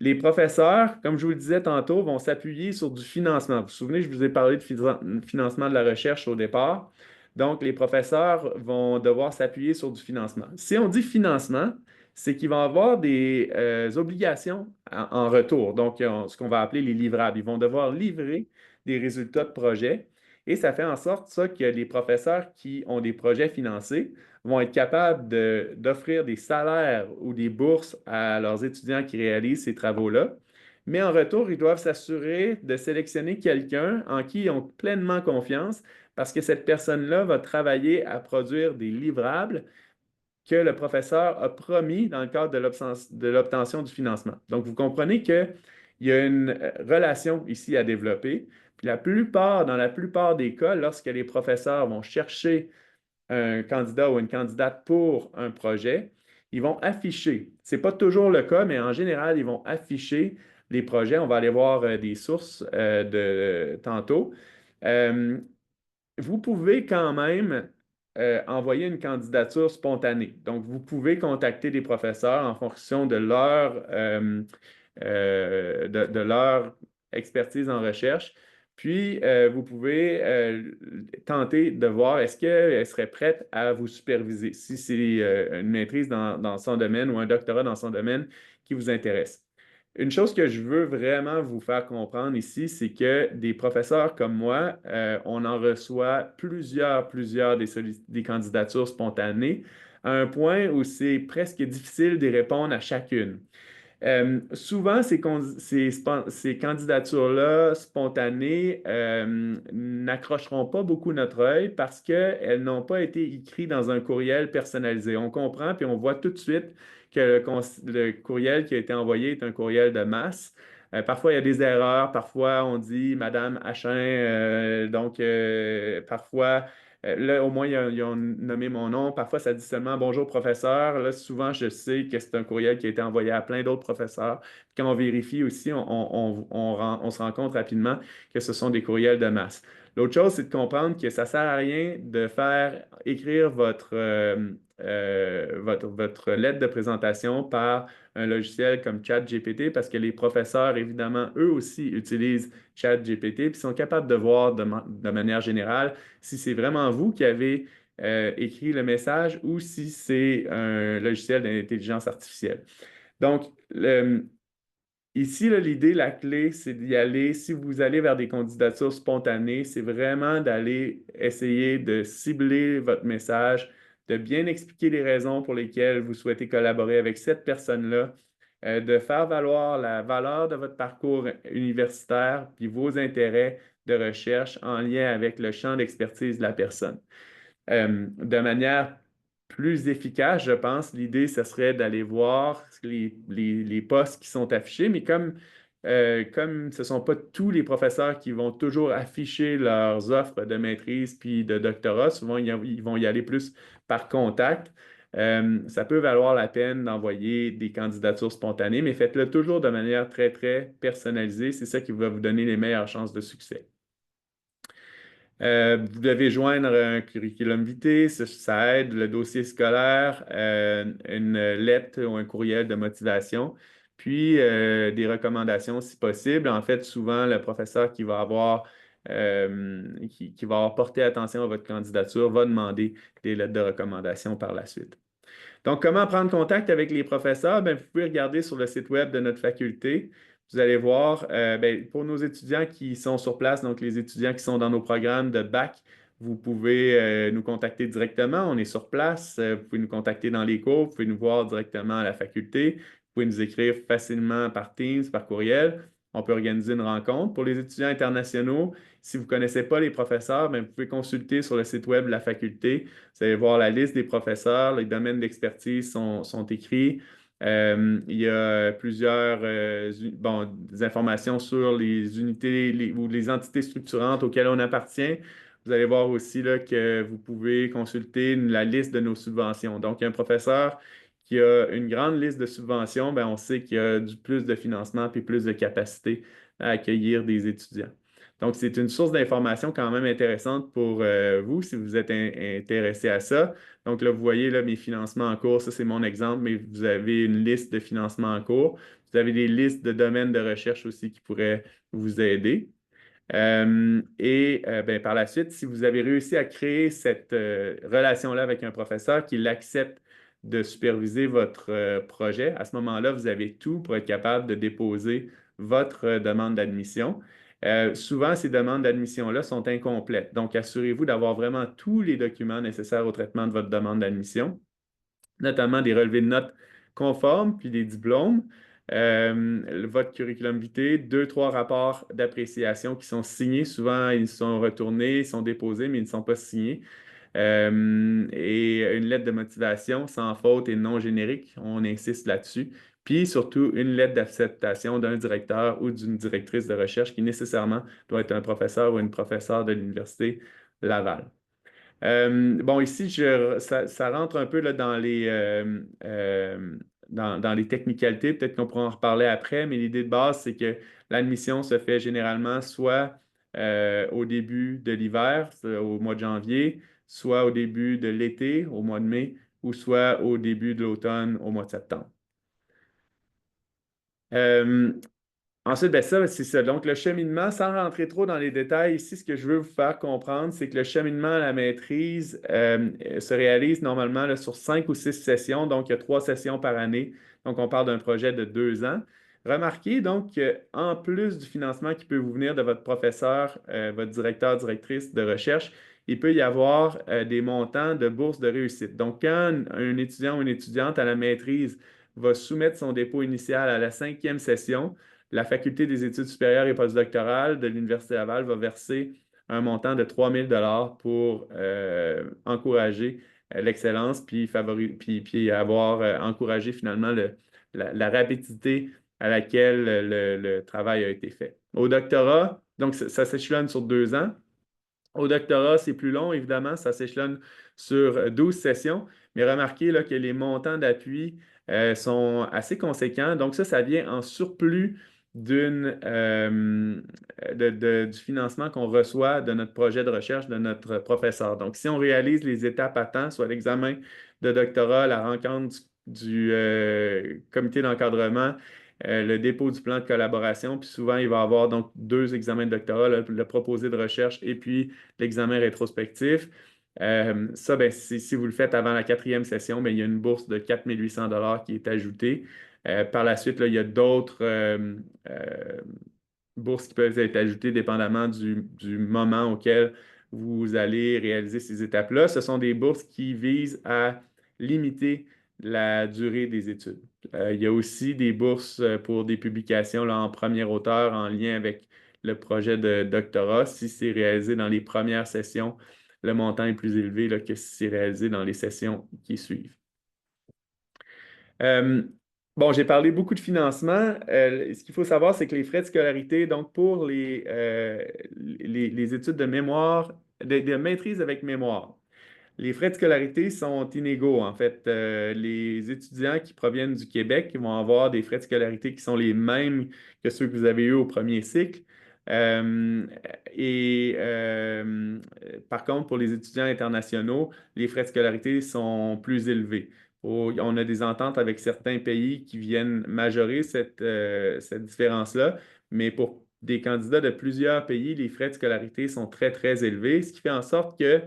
Les professeurs, comme je vous le disais tantôt, vont s'appuyer sur du financement. Vous vous souvenez, je vous ai parlé de financement de la recherche au départ. Donc, les professeurs vont devoir s'appuyer sur du financement. Si on dit financement, c'est qu'ils vont avoir des obligations en retour. Donc, ce qu'on va appeler les livrables. Ils vont devoir livrer des résultats de projet. Et ça fait en sorte ça, que les professeurs qui ont des projets financés vont être capables d'offrir des salaires ou des bourses à leurs étudiants qui réalisent ces travaux-là. Mais en retour, ils doivent s'assurer de sélectionner quelqu'un en qui ils ont pleinement confiance parce que cette personne-là va travailler à produire des livrables que le professeur a promis dans le cadre de l'obtention du financement. Donc, vous comprenez qu'il y a une relation ici à développer. Puis dans la plupart des cas, lorsque les professeurs vont chercher un candidat ou une candidate pour un projet, ils vont afficher. Ce n'est pas toujours le cas, mais en général, ils vont afficher les projets. On va aller voir des sources tantôt. Euh, Vous pouvez quand même envoyer une candidature spontanée. Donc, vous pouvez contacter des professeurs en fonction de leur expertise en recherche. Puis, vous pouvez tenter de voir est-ce qu'elle serait prête à vous superviser, si c'est une maîtrise dans son domaine ou un doctorat dans son domaine qui vous intéresse. Une chose que je veux vraiment vous faire comprendre ici, c'est que des professeurs comme moi, on en reçoit plusieurs des candidatures spontanées, à un point où c'est presque difficile d'y répondre à chacune. Souvent, ces candidatures-là spontanées n'accrocheront pas beaucoup notre œil parce qu'elles n'ont pas été écrites dans un courriel personnalisé. On comprend, puis on voit tout de suite que le courriel qui a été envoyé est un courriel de masse. Parfois, il y a des erreurs. Parfois, on dit Madame Achin. Parfois, là, au moins, ils ont nommé mon nom. Parfois, ça dit seulement Bonjour, professeur. Là, souvent, je sais que c'est un courriel qui a été envoyé à plein d'autres professeurs. Quand on vérifie aussi, on se rend compte rapidement que ce sont des courriels de masse. L'autre chose, c'est de comprendre que ça ne sert à rien de faire écrire votre lettre de présentation par un logiciel comme ChatGPT parce que les professeurs, évidemment, eux aussi utilisent ChatGPT puis sont capables de voir de manière générale si c'est vraiment vous qui avez écrit le message ou si c'est un logiciel d'intelligence artificielle. Donc, ici, là, l'idée, la clé, c'est d'y aller. Si vous allez vers des candidatures spontanées, c'est vraiment d'aller essayer de cibler votre message, de bien expliquer les raisons pour lesquelles vous souhaitez collaborer avec cette personne-là, de faire valoir la valeur de votre parcours universitaire, puis vos intérêts de recherche en lien avec le champ d'expertise de la personne. De manière plus efficace, je pense, l'idée, ce serait d'aller voir les postes qui sont affichés, mais comme ce ne sont pas tous les professeurs qui vont toujours afficher leurs offres de maîtrise puis de doctorat, souvent ils vont y aller plus par contact. Ça peut valoir la peine d'envoyer des candidatures spontanées, mais faites-le toujours de manière très, très personnalisée. C'est ça qui va vous donner les meilleures chances de succès. Vous devez joindre un curriculum vitae, ça aide, le dossier scolaire, une lettre ou un courriel de motivation, puis des recommandations si possible. En fait, souvent, le professeur qui va avoir porté attention à votre candidature va demander des lettres de recommandation par la suite. Donc, comment prendre contact avec les professeurs? Bien, vous pouvez regarder sur le site web de notre faculté. Vous allez voir, bien, pour nos étudiants qui sont sur place, donc les étudiants qui sont dans nos programmes de bac, vous pouvez nous contacter directement. On est sur place. Vous pouvez nous contacter dans les cours. Vous pouvez nous voir directement à la faculté. Vous pouvez nous écrire facilement par Teams, par courriel. On peut organiser une rencontre. Pour les étudiants internationaux, si vous ne connaissez pas les professeurs, bien, vous pouvez consulter sur le site web de la faculté. Vous allez voir la liste des professeurs, les domaines d'expertise sont écrits. Il y a plusieurs des informations sur les unités ou les entités structurantes auxquelles on appartient. Vous allez voir aussi là, que vous pouvez consulter la liste de nos subventions. Donc, un professeur qui a une grande liste de subventions, bien, on sait qu'il y a plus de financement et plus de capacité à accueillir des étudiants. Donc, c'est une source d'information quand même intéressante pour vous si vous êtes intéressé à ça. Donc, là, vous voyez là, mes financements en cours. Ça, c'est mon exemple, mais vous avez une liste de financements en cours. Vous avez des listes de domaines de recherche aussi qui pourraient vous aider. Ben, par la suite, si vous avez réussi à créer cette relation-là avec un professeur qui l'accepte de superviser votre projet, à ce moment-là, vous avez tout pour être capable de déposer votre demande d'admission. Souvent, ces demandes d'admission-là sont incomplètes. Donc, assurez-vous d'avoir vraiment tous les documents nécessaires au traitement de votre demande d'admission, notamment des relevés de notes conformes, puis des diplômes, votre curriculum vitae, deux, trois rapports d'appréciation qui sont signés. Souvent, ils sont retournés, ils sont déposés, mais ils ne sont pas signés. Et une lettre de motivation sans faute et non générique, on insiste là-dessus. Puis surtout, une lettre d'acceptation d'un directeur ou d'une directrice de recherche qui nécessairement doit être un professeur ou une professeure de l'Université Laval. Bon, ici, ça rentre un peu là, dans les technicalités. Peut-être qu'on pourra en reparler après, mais l'idée de base, c'est que l'admission se fait généralement soit au début de l'hiver, au mois de janvier, soit au début de l'été, au mois de mai, ou soit au début de l'automne, au mois de septembre. Euh, Ensuite, ben ça, c'est ça. Donc, le cheminement, sans rentrer trop dans les détails, ici, ce que je veux vous faire comprendre, c'est que le cheminement à la maîtrise se réalise normalement là, sur 5 ou 6 sessions. Donc, il y a 3 sessions par année. Donc, on parle d'un projet de 2 ans. Remarquez donc qu'en plus du financement qui peut vous venir de votre professeur, votre directeur, directrice de recherche, il peut y avoir des montants de bourses de réussite. Donc, quand un étudiant ou une étudiante à la maîtrise va soumettre son dépôt initial à la 5e session, la Faculté des études supérieures et postdoctorales de l'Université Laval va verser un montant de 3 000 pour encourager l'excellence puis avoir encouragé finalement la rapidité à laquelle le travail a été fait. Au doctorat, donc ça s'échelonne sur 2 ans. Au doctorat, c'est plus long, évidemment, ça s'échelonne sur 12 sessions, mais remarquez là, que les montants d'appui sont assez conséquents. Donc ça vient en surplus du financement qu'on reçoit de notre projet de recherche de notre professeur. Donc, si on réalise les étapes à temps, soit l'examen de doctorat, la rencontre du comité d'encadrement, le dépôt du plan de collaboration, puis souvent, il va y avoir donc deux examens de doctorat, le proposé de recherche et puis l'examen rétrospectif. Ça, ben, si vous le faites avant la quatrième session, ben, il y a une bourse de 4 800 qui est ajoutée. Par la suite, là, il y a d'autres euh, bourses qui peuvent être ajoutées dépendamment du moment auquel vous allez réaliser ces étapes-là. Ce sont des bourses qui visent à limiter la durée des études. Il y a aussi des bourses pour des publications là, en premier auteur en lien avec le projet de doctorat. Si c'est réalisé dans les premières sessions, le montant est plus élevé là, que si c'est réalisé dans les sessions qui suivent. Euh, bon, j'ai parlé beaucoup de financement. Ce qu'il faut savoir, c'est que les frais de scolarité, donc pour les études de mémoire, de maîtrise avec mémoire, les frais de scolarité sont inégaux, en fait. Les étudiants qui proviennent du Québec vont avoir des frais de scolarité qui sont les mêmes que ceux que vous avez eus au premier cycle. Euh, Par contre, pour les étudiants internationaux, les frais de scolarité sont plus élevés. On a des ententes avec certains pays qui viennent majorer cette différence-là, mais pour des candidats de plusieurs pays, les frais de scolarité sont très, très élevés, ce qui fait en sorte que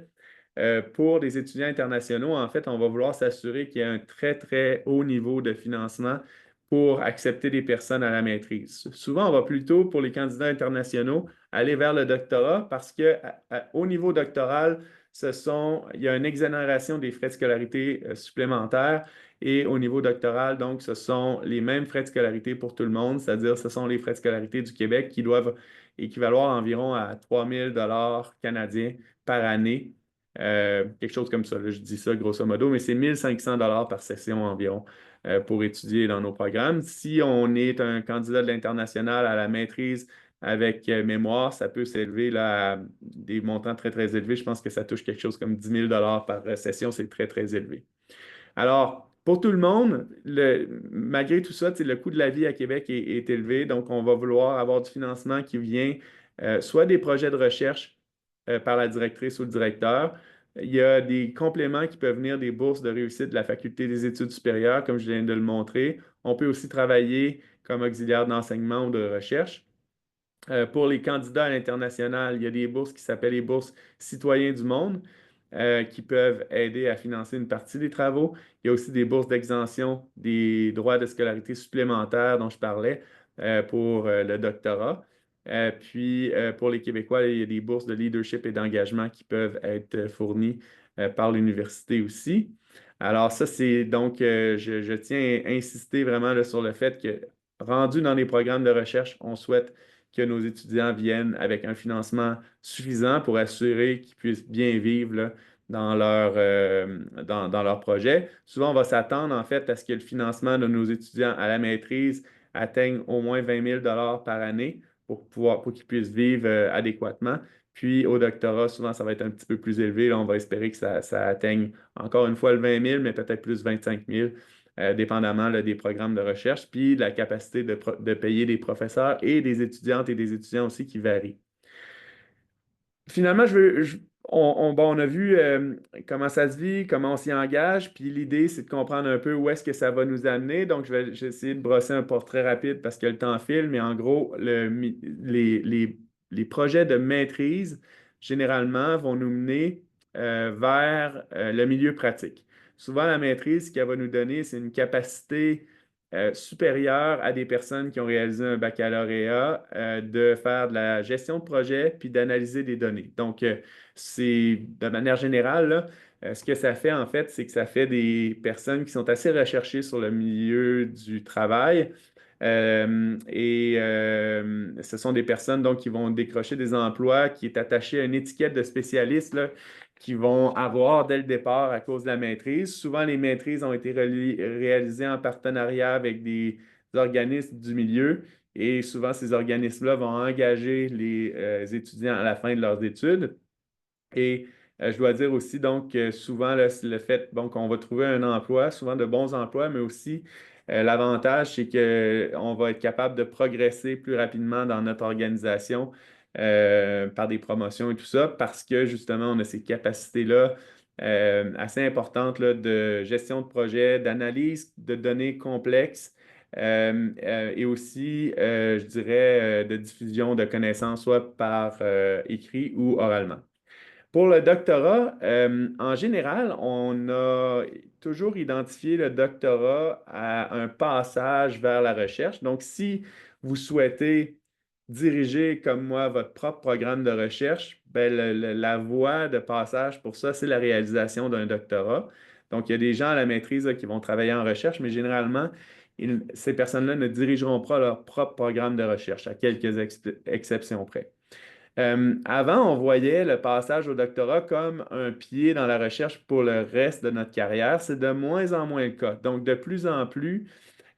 pour les étudiants internationaux, en fait, on va vouloir s'assurer qu'il y a un très, très haut niveau de financement pour accepter des personnes à la maîtrise. Souvent, on va plutôt, pour les candidats internationaux, aller vers le doctorat parce qu'au niveau doctoral, il y a une exonération des frais de scolarité supplémentaires et au niveau doctoral, donc, ce sont les mêmes frais de scolarité pour tout le monde, c'est-à-dire ce sont les frais de scolarité du Québec qui doivent équivaloir environ à 3 000 canadiens par année, quelque chose comme ça, là, je dis ça grosso modo, mais c'est 1500 par session environ pour étudier dans nos programmes. Si on est un candidat de l'international à la maîtrise avec mémoire, ça peut s'élever là, à des montants très, très élevés. Je pense que ça touche quelque chose comme 10 000 par session, c'est très, très élevé. Alors, pour tout le monde, malgré tout ça, le coût de la vie à Québec est élevé, donc on va vouloir avoir du financement qui vient soit des projets de recherche par la directrice ou le directeur. Il y a des compléments qui peuvent venir des bourses de réussite de la Faculté des études supérieures, comme je viens de le montrer. On peut aussi travailler comme auxiliaire d'enseignement ou de recherche. Pour les candidats à l'international, il y a des bourses qui s'appellent les bourses citoyens du monde qui peuvent aider à financer une partie des travaux. Il y a aussi des bourses d'exemption des droits de scolarité supplémentaires dont je parlais pour le doctorat. Pour les Québécois, il y a des bourses de leadership et d'engagement qui peuvent être fournies par l'université aussi. Alors ça, c'est donc, je tiens à insister vraiment là, sur le fait que rendu dans les programmes de recherche, on souhaite que nos étudiants viennent avec un financement suffisant pour assurer qu'ils puissent bien vivre là, dans leur projet. Souvent, on va s'attendre en fait à ce que le financement de nos étudiants à la maîtrise atteigne au moins 20 000 par année pour qu'ils puissent vivre adéquatement. Puis au doctorat, souvent, ça va être un petit peu plus élevé. Là, on va espérer que ça atteigne encore une fois le 20 000, mais peut-être plus 25 000 dépendamment là, des programmes de recherche, puis de la capacité de payer des professeurs et des étudiantes et des étudiants aussi qui varient. Finalement, on a vu comment ça se vit, comment on s'y engage, puis l'idée, c'est de comprendre un peu où est-ce que ça va nous amener. Donc, je vais essayer de brosser un portrait rapide parce que le temps file, mais en gros, les projets de maîtrise, généralement, vont nous mener vers le milieu pratique. Souvent, la maîtrise, ce qu'elle va nous donner, c'est une capacité supérieure à des personnes qui ont réalisé un baccalauréat de faire de la gestion de projet puis d'analyser des données. Donc, c'est de manière générale, là, ce que ça fait en fait, c'est que ça fait des personnes qui sont assez recherchées sur le milieu du travail. Ce sont des personnes donc qui vont décrocher des emplois qui est attaché à une étiquette de spécialiste là, qui vont avoir dès le départ à cause de la maîtrise. Souvent, les maîtrises ont été réalisées en partenariat avec des organismes du milieu et souvent, ces organismes-là vont engager les étudiants à la fin de leurs études. Et je dois dire aussi donc que souvent, là, c'est le fait bon, qu'on va trouver un emploi, souvent de bons emplois, mais aussi L'avantage, c'est qu'on va être capable de progresser plus rapidement dans notre organisation par des promotions et tout ça, parce que justement, on a ces capacités-là assez importantes là, de gestion de projet, d'analyse de données complexes et aussi, je dirais, de diffusion de connaissances, soit par écrit ou oralement. Pour le doctorat, en général, on a toujours identifié le doctorat à un passage vers la recherche. Donc, si vous souhaitez diriger comme moi votre propre programme de recherche, ben, la voie de passage pour ça, c'est la réalisation d'un doctorat. Donc, il y a des gens à la maîtrise là, qui vont travailler en recherche, mais généralement, ces personnes-là ne dirigeront pas leur propre programme de recherche, à quelques exceptions près. Avant, on voyait le passage au doctorat comme un pied dans la recherche pour le reste de notre carrière. C'est de moins en moins le cas. Donc, de plus en plus,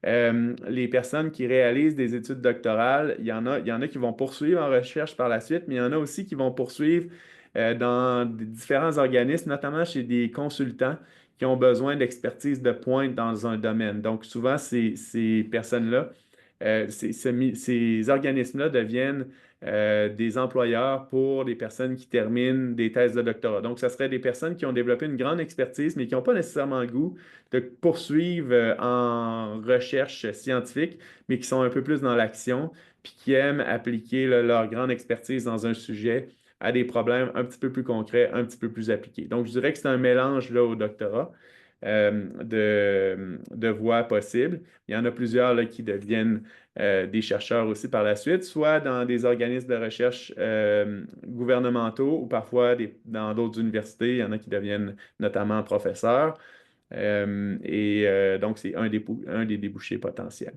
les personnes qui réalisent des études doctorales, il y en a qui vont poursuivre en recherche par la suite, mais il y en a aussi qui vont poursuivre dans des différents organismes, notamment chez des consultants qui ont besoin d'expertise de pointe dans un domaine. Donc, souvent, ces personnes-là, ces organismes-là deviennent des employeurs pour les personnes qui terminent des thèses de doctorat. Donc, ce serait des personnes qui ont développé une grande expertise, mais qui n'ont pas nécessairement le goût de poursuivre en recherche scientifique, mais qui sont un peu plus dans l'action, puis qui aiment appliquer là, leur grande expertise dans un sujet à des problèmes un petit peu plus concrets, un petit peu plus appliqués. Donc, je dirais que c'est un mélange là, au doctorat de voies possibles. Il y en a plusieurs là, qui deviennent des chercheurs aussi par la suite, soit dans des organismes de recherche gouvernementaux ou parfois dans d'autres universités. Il y en a qui deviennent notamment professeurs. Donc, c'est un des débouchés potentiels.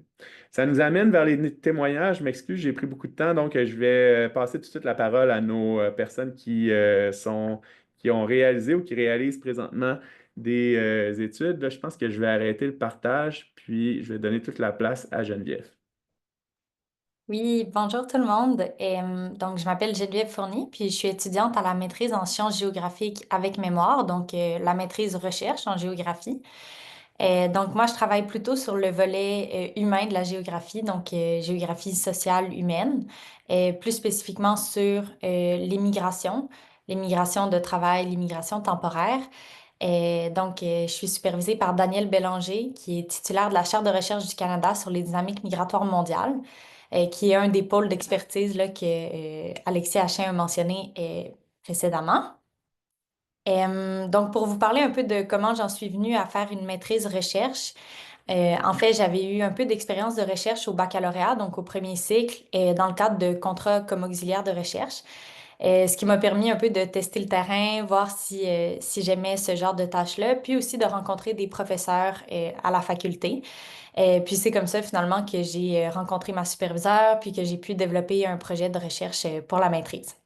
Ça nous amène vers les témoignages. Je m'excuse, j'ai pris beaucoup de temps, donc je vais passer tout de suite la parole à nos personnes qui ont réalisé ou qui réalisent présentement des études. Là, je pense que je vais arrêter le partage, puis je vais donner toute la place à Geneviève. Oui, bonjour tout le monde. Donc, je m'appelle Geneviève Fournier, puis je suis étudiante à la maîtrise en sciences géographiques avec mémoire, donc la maîtrise recherche en géographie. Donc, moi, je travaille plutôt sur le volet humain de la géographie, donc géographie sociale humaine, et plus spécifiquement sur l'immigration de travail, l'immigration temporaire. Je suis supervisée par Daniel Bélanger, qui est titulaire de la Chaire de recherche du Canada sur les dynamiques migratoires mondiales, qui est un des pôles d'expertise là, que Alexis Achin a mentionné précédemment. Donc, pour vous parler un peu de comment j'en suis venue à faire une maîtrise recherche, en fait, j'avais eu un peu d'expérience de recherche au baccalauréat, donc au premier cycle, dans le cadre de contrats comme auxiliaire de recherche. Ce qui m'a permis un peu de tester le terrain, voir si j'aimais ce genre de tâches-là, puis aussi de rencontrer des professeurs à la faculté. Puis c'est comme ça finalement que j'ai rencontré ma superviseure, puis que j'ai pu développer un projet de recherche pour la maîtrise.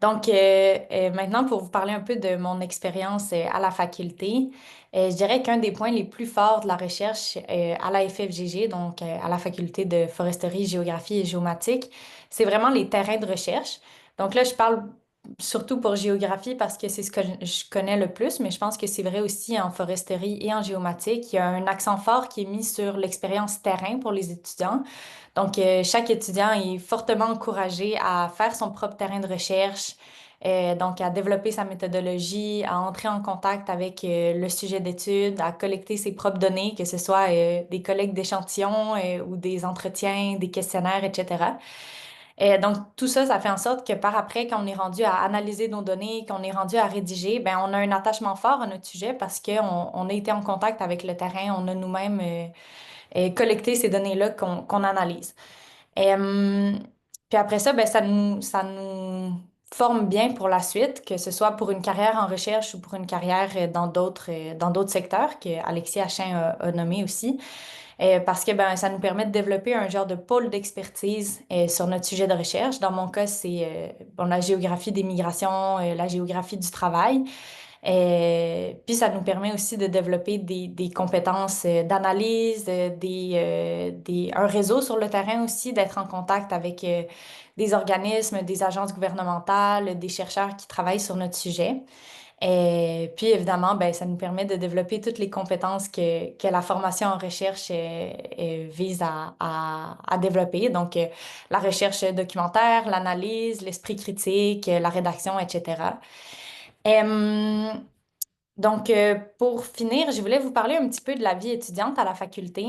Donc, maintenant, pour vous parler un peu de mon expérience à la faculté, je dirais qu'un des points les plus forts de la recherche à la FFGG, donc à la faculté de foresterie, géographie et géomatique, c'est vraiment les terrains de recherche. Donc là, je parle surtout pour géographie parce que c'est ce que je connais le plus, mais je pense que c'est vrai aussi en foresterie et en géomatique. Il y a un accent fort qui est mis sur l'expérience terrain pour les étudiants. Donc, chaque étudiant est fortement encouragé à faire son propre terrain de recherche, donc à développer sa méthodologie, à entrer en contact avec le sujet d'étude, à collecter ses propres données, que ce soit des collectes d'échantillons ou des entretiens, des questionnaires, etc. Donc, tout ça, ça fait en sorte que par après, quand on est rendu à analyser nos données, qu'on est rendu à rédiger, ben, on a un attachement fort à notre sujet parce qu'on a été en contact avec le terrain, on a nous-mêmes collecté ces données-là qu'on analyse. Euh, Puis après ça, ben, ça nous forme bien pour la suite, que ce soit pour une carrière en recherche ou pour une carrière dans d'autres secteurs que Alexis Achin a nommé aussi. Parce que ben, ça nous permet de développer un genre de pôle d'expertise sur notre sujet de recherche. Dans mon cas, c'est bon, la géographie des migrations, la géographie du travail. Puis ça nous permet aussi de développer des compétences d'analyse, un réseau sur le terrain aussi, d'être en contact avec des organismes, des agences gouvernementales, des chercheurs qui travaillent sur notre sujet. Et puis, évidemment, ben, ça nous permet de développer toutes les compétences que la formation en recherche vise à développer. Donc, la recherche documentaire, l'analyse, l'esprit critique, la rédaction, etc. Euh, donc, pour finir, je voulais vous parler un petit peu de la vie étudiante à la faculté,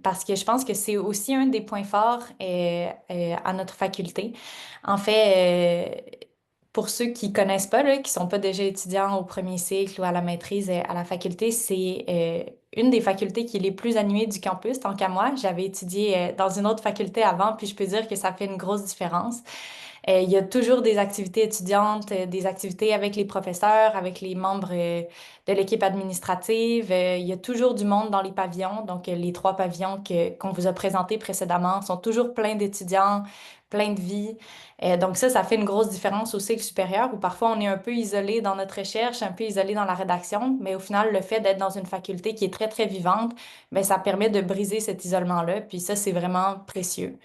parce que je pense que c'est aussi un des points forts à notre faculté. En fait, pour ceux qui connaissent pas, là, qui sont pas déjà étudiants au premier cycle ou à la maîtrise à la faculté, c'est une des facultés qui est les plus animées du campus, tant qu'à moi. J'avais étudié dans une autre faculté avant, puis je peux dire que ça fait une grosse différence. Il y a toujours des activités étudiantes, des activités avec les professeurs, avec les membres de l'équipe administrative. Il y a toujours du monde dans les pavillons. Donc, les trois pavillons qu'on vous a présentés précédemment sont toujours pleins d'étudiants, plein de vie. Donc, ça fait une grosse différence au cycle supérieur où parfois on est un peu isolé dans notre recherche, un peu isolé dans la rédaction. Mais au final, le fait d'être dans une faculté qui est très, très vivante, ben, ça permet de briser cet isolement-là. Puis ça, c'est vraiment précieux.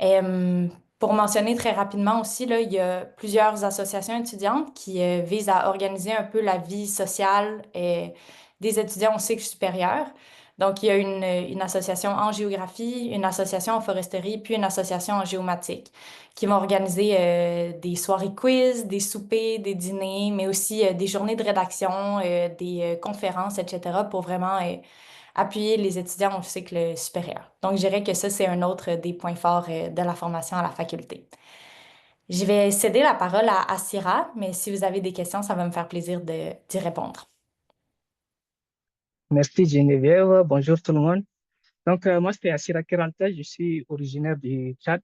Euh, pour mentionner très rapidement aussi, là, il y a plusieurs associations étudiantes qui visent à organiser un peu la vie sociale des étudiants au cycle supérieur. Donc, il y a une association en géographie, une association en foresterie, puis une association en géomatique qui vont organiser des soirées quiz, des soupers, des dîners, mais aussi des journées de rédaction, des conférences, etc. pour vraiment appuyer les étudiants au cycle supérieur. Donc, je dirais que ça, c'est un autre des points forts de la formation à la faculté. Je vais céder la parole à Syrah, mais si vous avez des questions, ça va me faire plaisir d'y répondre. Merci Geneviève, bonjour tout le monde. Donc, moi, c'est Assira Kiranta, je suis originaire du Tchad.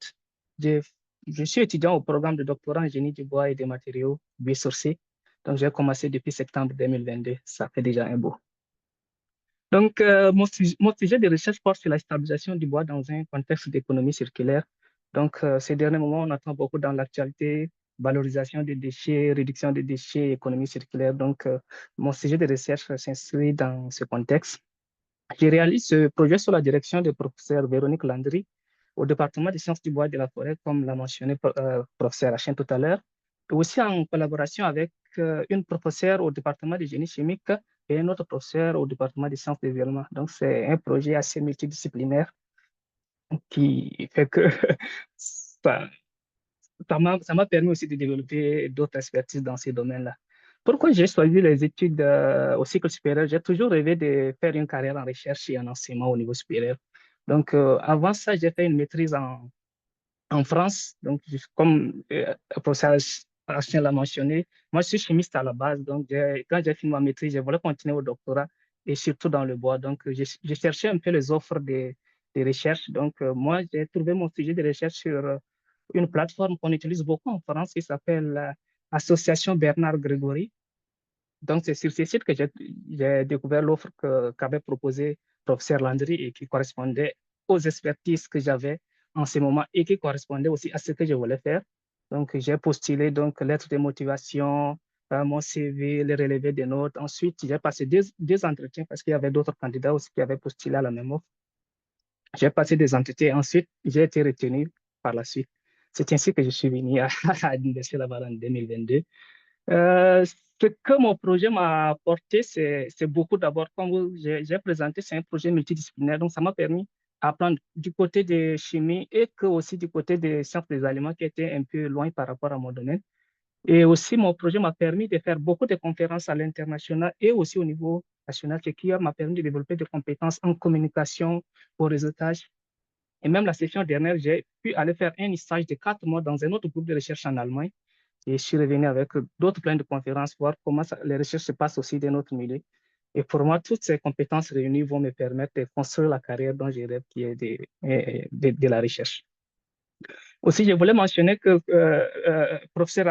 Je, je suis étudiant au programme de doctorat en génie du bois et des matériaux biosourcés. Donc, j'ai commencé depuis septembre 2022, ça fait déjà un bout. Donc, mon sujet de recherche porte sur la stabilisation du bois dans un contexte d'économie circulaire. Donc, ces derniers moments, on entend beaucoup dans l'actualité, valorisation des déchets, réduction des déchets, économie circulaire. Donc, mon sujet de recherche s'inscrit dans ce contexte. Je réalise ce projet sous la direction du professeur Véronique Landry au département des sciences du bois et de la forêt, comme l'a mentionné professeur Hachin tout à l'heure, et aussi en collaboration avec une professeure au département de génie chimique et un autre professeur au département des sciences de l'environnement. Donc, c'est un projet assez multidisciplinaire qui fait que ça, ça m'a permis aussi de développer d'autres expertises dans ces domaines-là. Pourquoi j'ai choisi les études au cycle supérieur? J'ai toujours rêvé de faire une carrière en recherche et en enseignement au niveau supérieur. Donc, avant ça, j'ai fait une maîtrise en France. Donc, comme le professeur Achien l'a mentionné, moi, je suis chimiste à la base. Donc, quand j'ai fini ma maîtrise, je voulais continuer au doctorat et surtout dans le bois. Donc, j'ai cherché un peu les offres de recherche. Donc, moi, j'ai trouvé mon sujet de recherche sur une plateforme qu'on utilise beaucoup en France qui s'appelle Association Bernard Grégory. Donc, c'est sur ce site que j'ai découvert l'offre qu'avait proposée professeur Landry et qui correspondait aux expertises que j'avais en ce moment et qui correspondait aussi à ce que je voulais faire. Donc, j'ai postulé donc lettre de motivation, mon CV, les relevés des notes. Ensuite, j'ai passé deux entretiens parce qu'il y avait d'autres candidats aussi qui avaient postulé à la même offre. J'ai passé des entretiens. Ensuite, j'ai été retenu par la suite. C'est ainsi que je suis venu à l'Université Laval en 2022. Ce que mon projet m'a apporté, c'est beaucoup d'abord, comme j'ai présenté, c'est un projet multidisciplinaire. Donc, ça m'a permis d'apprendre du côté de chimie et que aussi du côté des sciences des aliments qui étaient un peu loin par rapport à mon domaine. Et aussi, mon projet m'a permis de faire beaucoup de conférences à l'international et aussi au niveau national, ce qui m'a permis de développer des compétences en communication, au réseautage. Et même la session dernière, j'ai pu aller faire un stage de 4 mois dans un autre groupe de recherche en Allemagne. Et je suis revenu avec d'autres plans de conférences, voir comment les recherches se passent aussi dans notre milieu. Et pour moi, toutes ces compétences réunies vont me permettre de construire la carrière dont je rêve, qui est de la recherche. Aussi, je voulais mentionner que professeur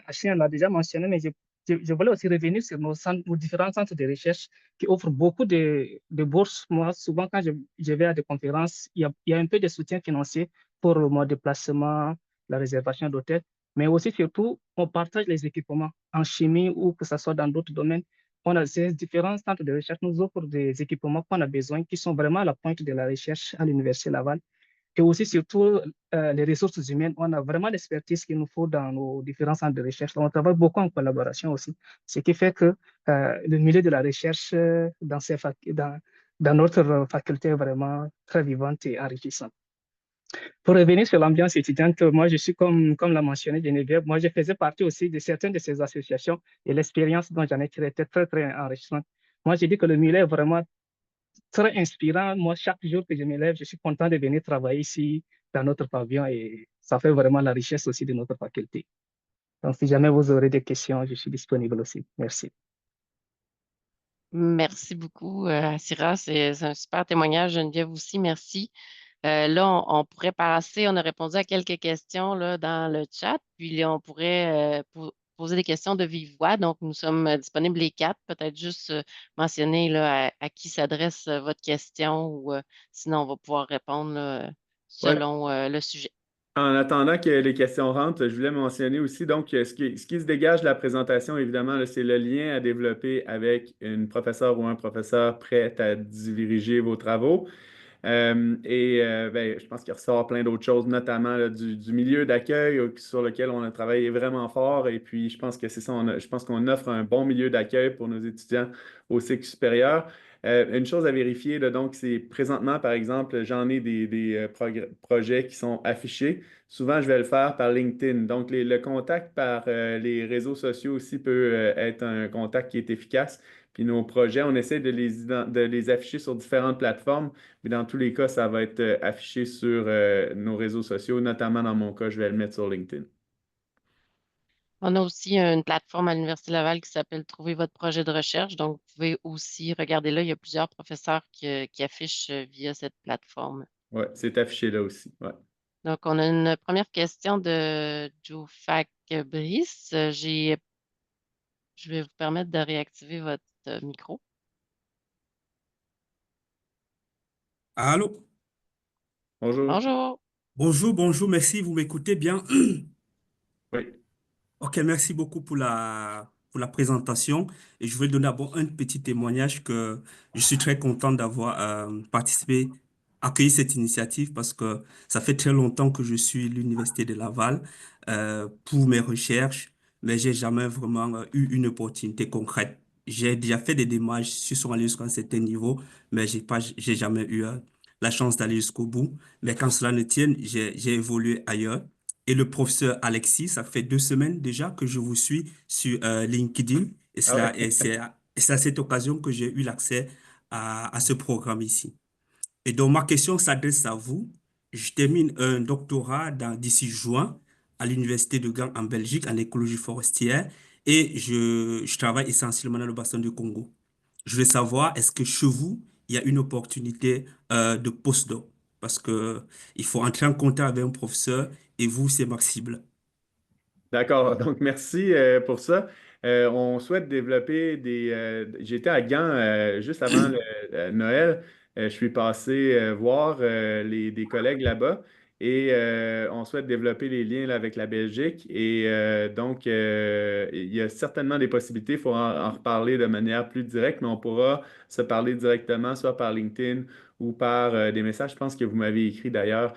Achien l'a déjà mentionné, mais je voulais aussi revenir sur nos différents centres de recherche qui offrent beaucoup de bourses. Moi, souvent, quand je vais à des conférences, il y a un peu de soutien financier pour mon déplacement, la réservation d'hôtel, mais aussi, surtout, on partage les équipements en chimie ou que ce soit dans d'autres domaines. On a ces différents centres de recherche nous offrent des équipements qu'on a besoin, qui sont vraiment à la pointe de la recherche à l'Université Laval. et aussi surtout les ressources humaines. On a vraiment l'expertise qu'il nous faut dans nos différents centres de recherche. On travaille beaucoup en collaboration aussi, ce qui fait que le milieu de la recherche dans notre faculté est vraiment très vivante et enrichissante. Pour revenir sur l'ambiance étudiante, moi, je suis comme l'a mentionné Geneviève, moi, je faisais partie aussi de certaines de ces associations et l'expérience dont j'en ai tiré était très, très enrichissante. Moi, j'ai dit que le milieu est vraiment très inspirant. Moi, chaque jour que je me lève, je suis content de venir travailler ici dans notre pavillon et ça fait vraiment la richesse aussi de notre faculté. Donc, si jamais vous aurez des questions, je suis disponible aussi. Merci. Merci beaucoup, Assira. C'est un super témoignage. Geneviève aussi, merci. Là, on pourrait passer, on a répondu à quelques questions là, dans le chat, puis là, on pourrait poser des questions de vive voix. Donc, nous sommes disponibles les quatre. Peut-être juste mentionner là, à qui s'adresse votre question ou sinon, on va pouvoir répondre là, Ouais. selon le sujet. En attendant que les questions rentrent, je voulais mentionner aussi, donc, ce qui se dégage de la présentation, évidemment, là, c'est le lien à développer avec une professeure ou un professeur prêt à diriger vos travaux. Ben, je pense qu'il ressort plein d'autres choses, notamment là, du milieu d'accueil sur lequel on a travaillé vraiment fort. Et puis, je pense que c'est ça, je pense qu'on offre un bon milieu d'accueil pour nos étudiants au cycle supérieur. Une chose à vérifier, là, donc, c'est présentement, par exemple, j'en ai des projets qui sont affichés. Souvent, je vais le faire par LinkedIn. Donc, le contact par les réseaux sociaux aussi peut être un contact qui est efficace. Puis nos projets, on essaie de les afficher sur différentes plateformes. Mais dans tous les cas, ça va être affiché sur nos réseaux sociaux, notamment dans mon cas, je vais le mettre sur LinkedIn. On a aussi une plateforme à l'Université Laval qui s'appelle Trouver votre projet de recherche. Donc, vous pouvez aussi regarder là, il y a plusieurs professeurs qui affichent via cette plateforme. Oui, c'est affiché là aussi. Ouais. Donc, on a une première question de Joufak Brice. Je vais vous permettre de réactiver votre micro. Allô? Bonjour. Bonjour. Bonjour, merci, vous m'écoutez bien? Oui. Ok, merci beaucoup pour la présentation. Et je vais donner d'abord un petit témoignage que je suis très content d'avoir participé, accueilli cette initiative parce que ça fait très longtemps que je suis à l'Université de Laval pour mes recherches, mais j'ai jamais vraiment eu une opportunité concrète. J'ai déjà fait des démarches, je suis allé jusqu'à un certain niveau, mais j'ai jamais eu la chance d'aller jusqu'au bout. Mais quand cela ne tienne, j'ai évolué ailleurs. Et le professeur Alexis, ça fait 2 semaines déjà que je vous suis sur LinkedIn. Ah ouais. C'est à cette occasion que j'ai eu l'accès à ce programme ici. Et donc, ma question s'adresse à vous. Je termine un doctorat d'ici juin à l'Université de Gand en Belgique en écologie forestière et je travaille essentiellement dans le bassin du Congo. Je veux savoir, est-ce que chez vous, il y a une opportunité de postdoc? Parce que il faut entrer en contact avec un professeur et vous, c'est ma cible. D'accord. Donc, merci pour ça. On souhaite développer j'étais à Gand juste avant Noël. Je suis passé voir des collègues là-bas et on souhaite développer les liens là, avec la Belgique. Et donc, il y a certainement des possibilités. Il faut en reparler de manière plus directe, mais on pourra se parler directement, soit par LinkedIn ou par des messages. Je pense que vous m'avez écrit d'ailleurs.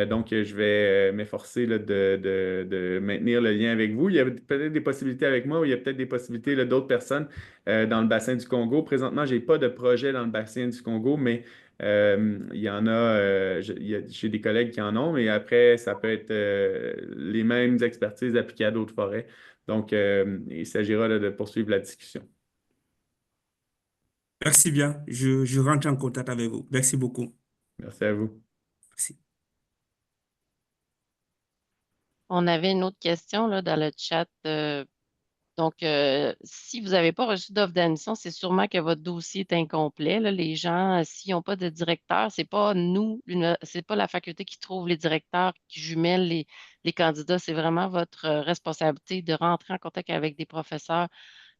Donc, je vais m'efforcer là, de maintenir le lien avec vous. Il y a peut-être des possibilités avec moi ou il y a peut-être des possibilités là, d'autres personnes dans le bassin du Congo. Présentement, je n'ai pas de projet dans le bassin du Congo, mais il y en a, j'ai des collègues qui en ont, mais après, ça peut être les mêmes expertises appliquées à d'autres forêts. Donc, il s'agira là, de poursuivre la discussion. Merci bien. Je rentre en contact avec vous. Merci beaucoup. Merci à vous. Merci. On avait une autre question là, dans le chat. Donc, si vous n'avez pas reçu d'offre d'admission, c'est sûrement que votre dossier est incomplet. Là. Les gens, s'ils n'ont pas de directeur, c'est pas nous, c'est pas la faculté qui trouve les directeurs, qui jumelle les candidats. C'est vraiment votre responsabilité de rentrer en contact avec des professeurs,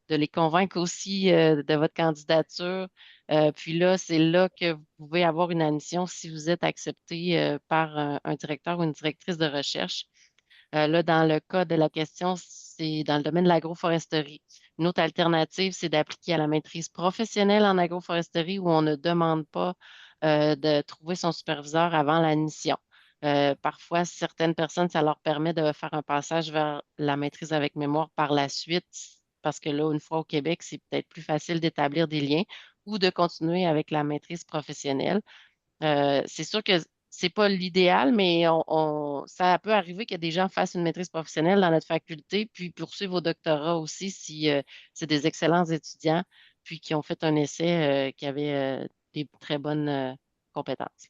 de les convaincre aussi de votre candidature. Puis là, c'est là que vous pouvez avoir une admission si vous êtes accepté par un directeur ou une directrice de recherche. Là, dans le cas de la question, c'est dans le domaine de l'agroforesterie. Une autre alternative, c'est d'appliquer à la maîtrise professionnelle en agroforesterie où on ne demande pas de trouver son superviseur avant l'admission. Parfois, certaines personnes, ça leur permet de faire un passage vers la maîtrise avec mémoire par la suite, parce que là, une fois au Québec, c'est peut-être plus facile d'établir des liens ou de continuer avec la maîtrise professionnelle. C'est sûr que c'est pas l'idéal, mais ça peut arriver que des gens fassent une maîtrise professionnelle dans notre faculté, puis poursuivent au doctorat aussi si c'est des excellents étudiants, puis qui ont fait un essai qui avait des très bonnes compétences.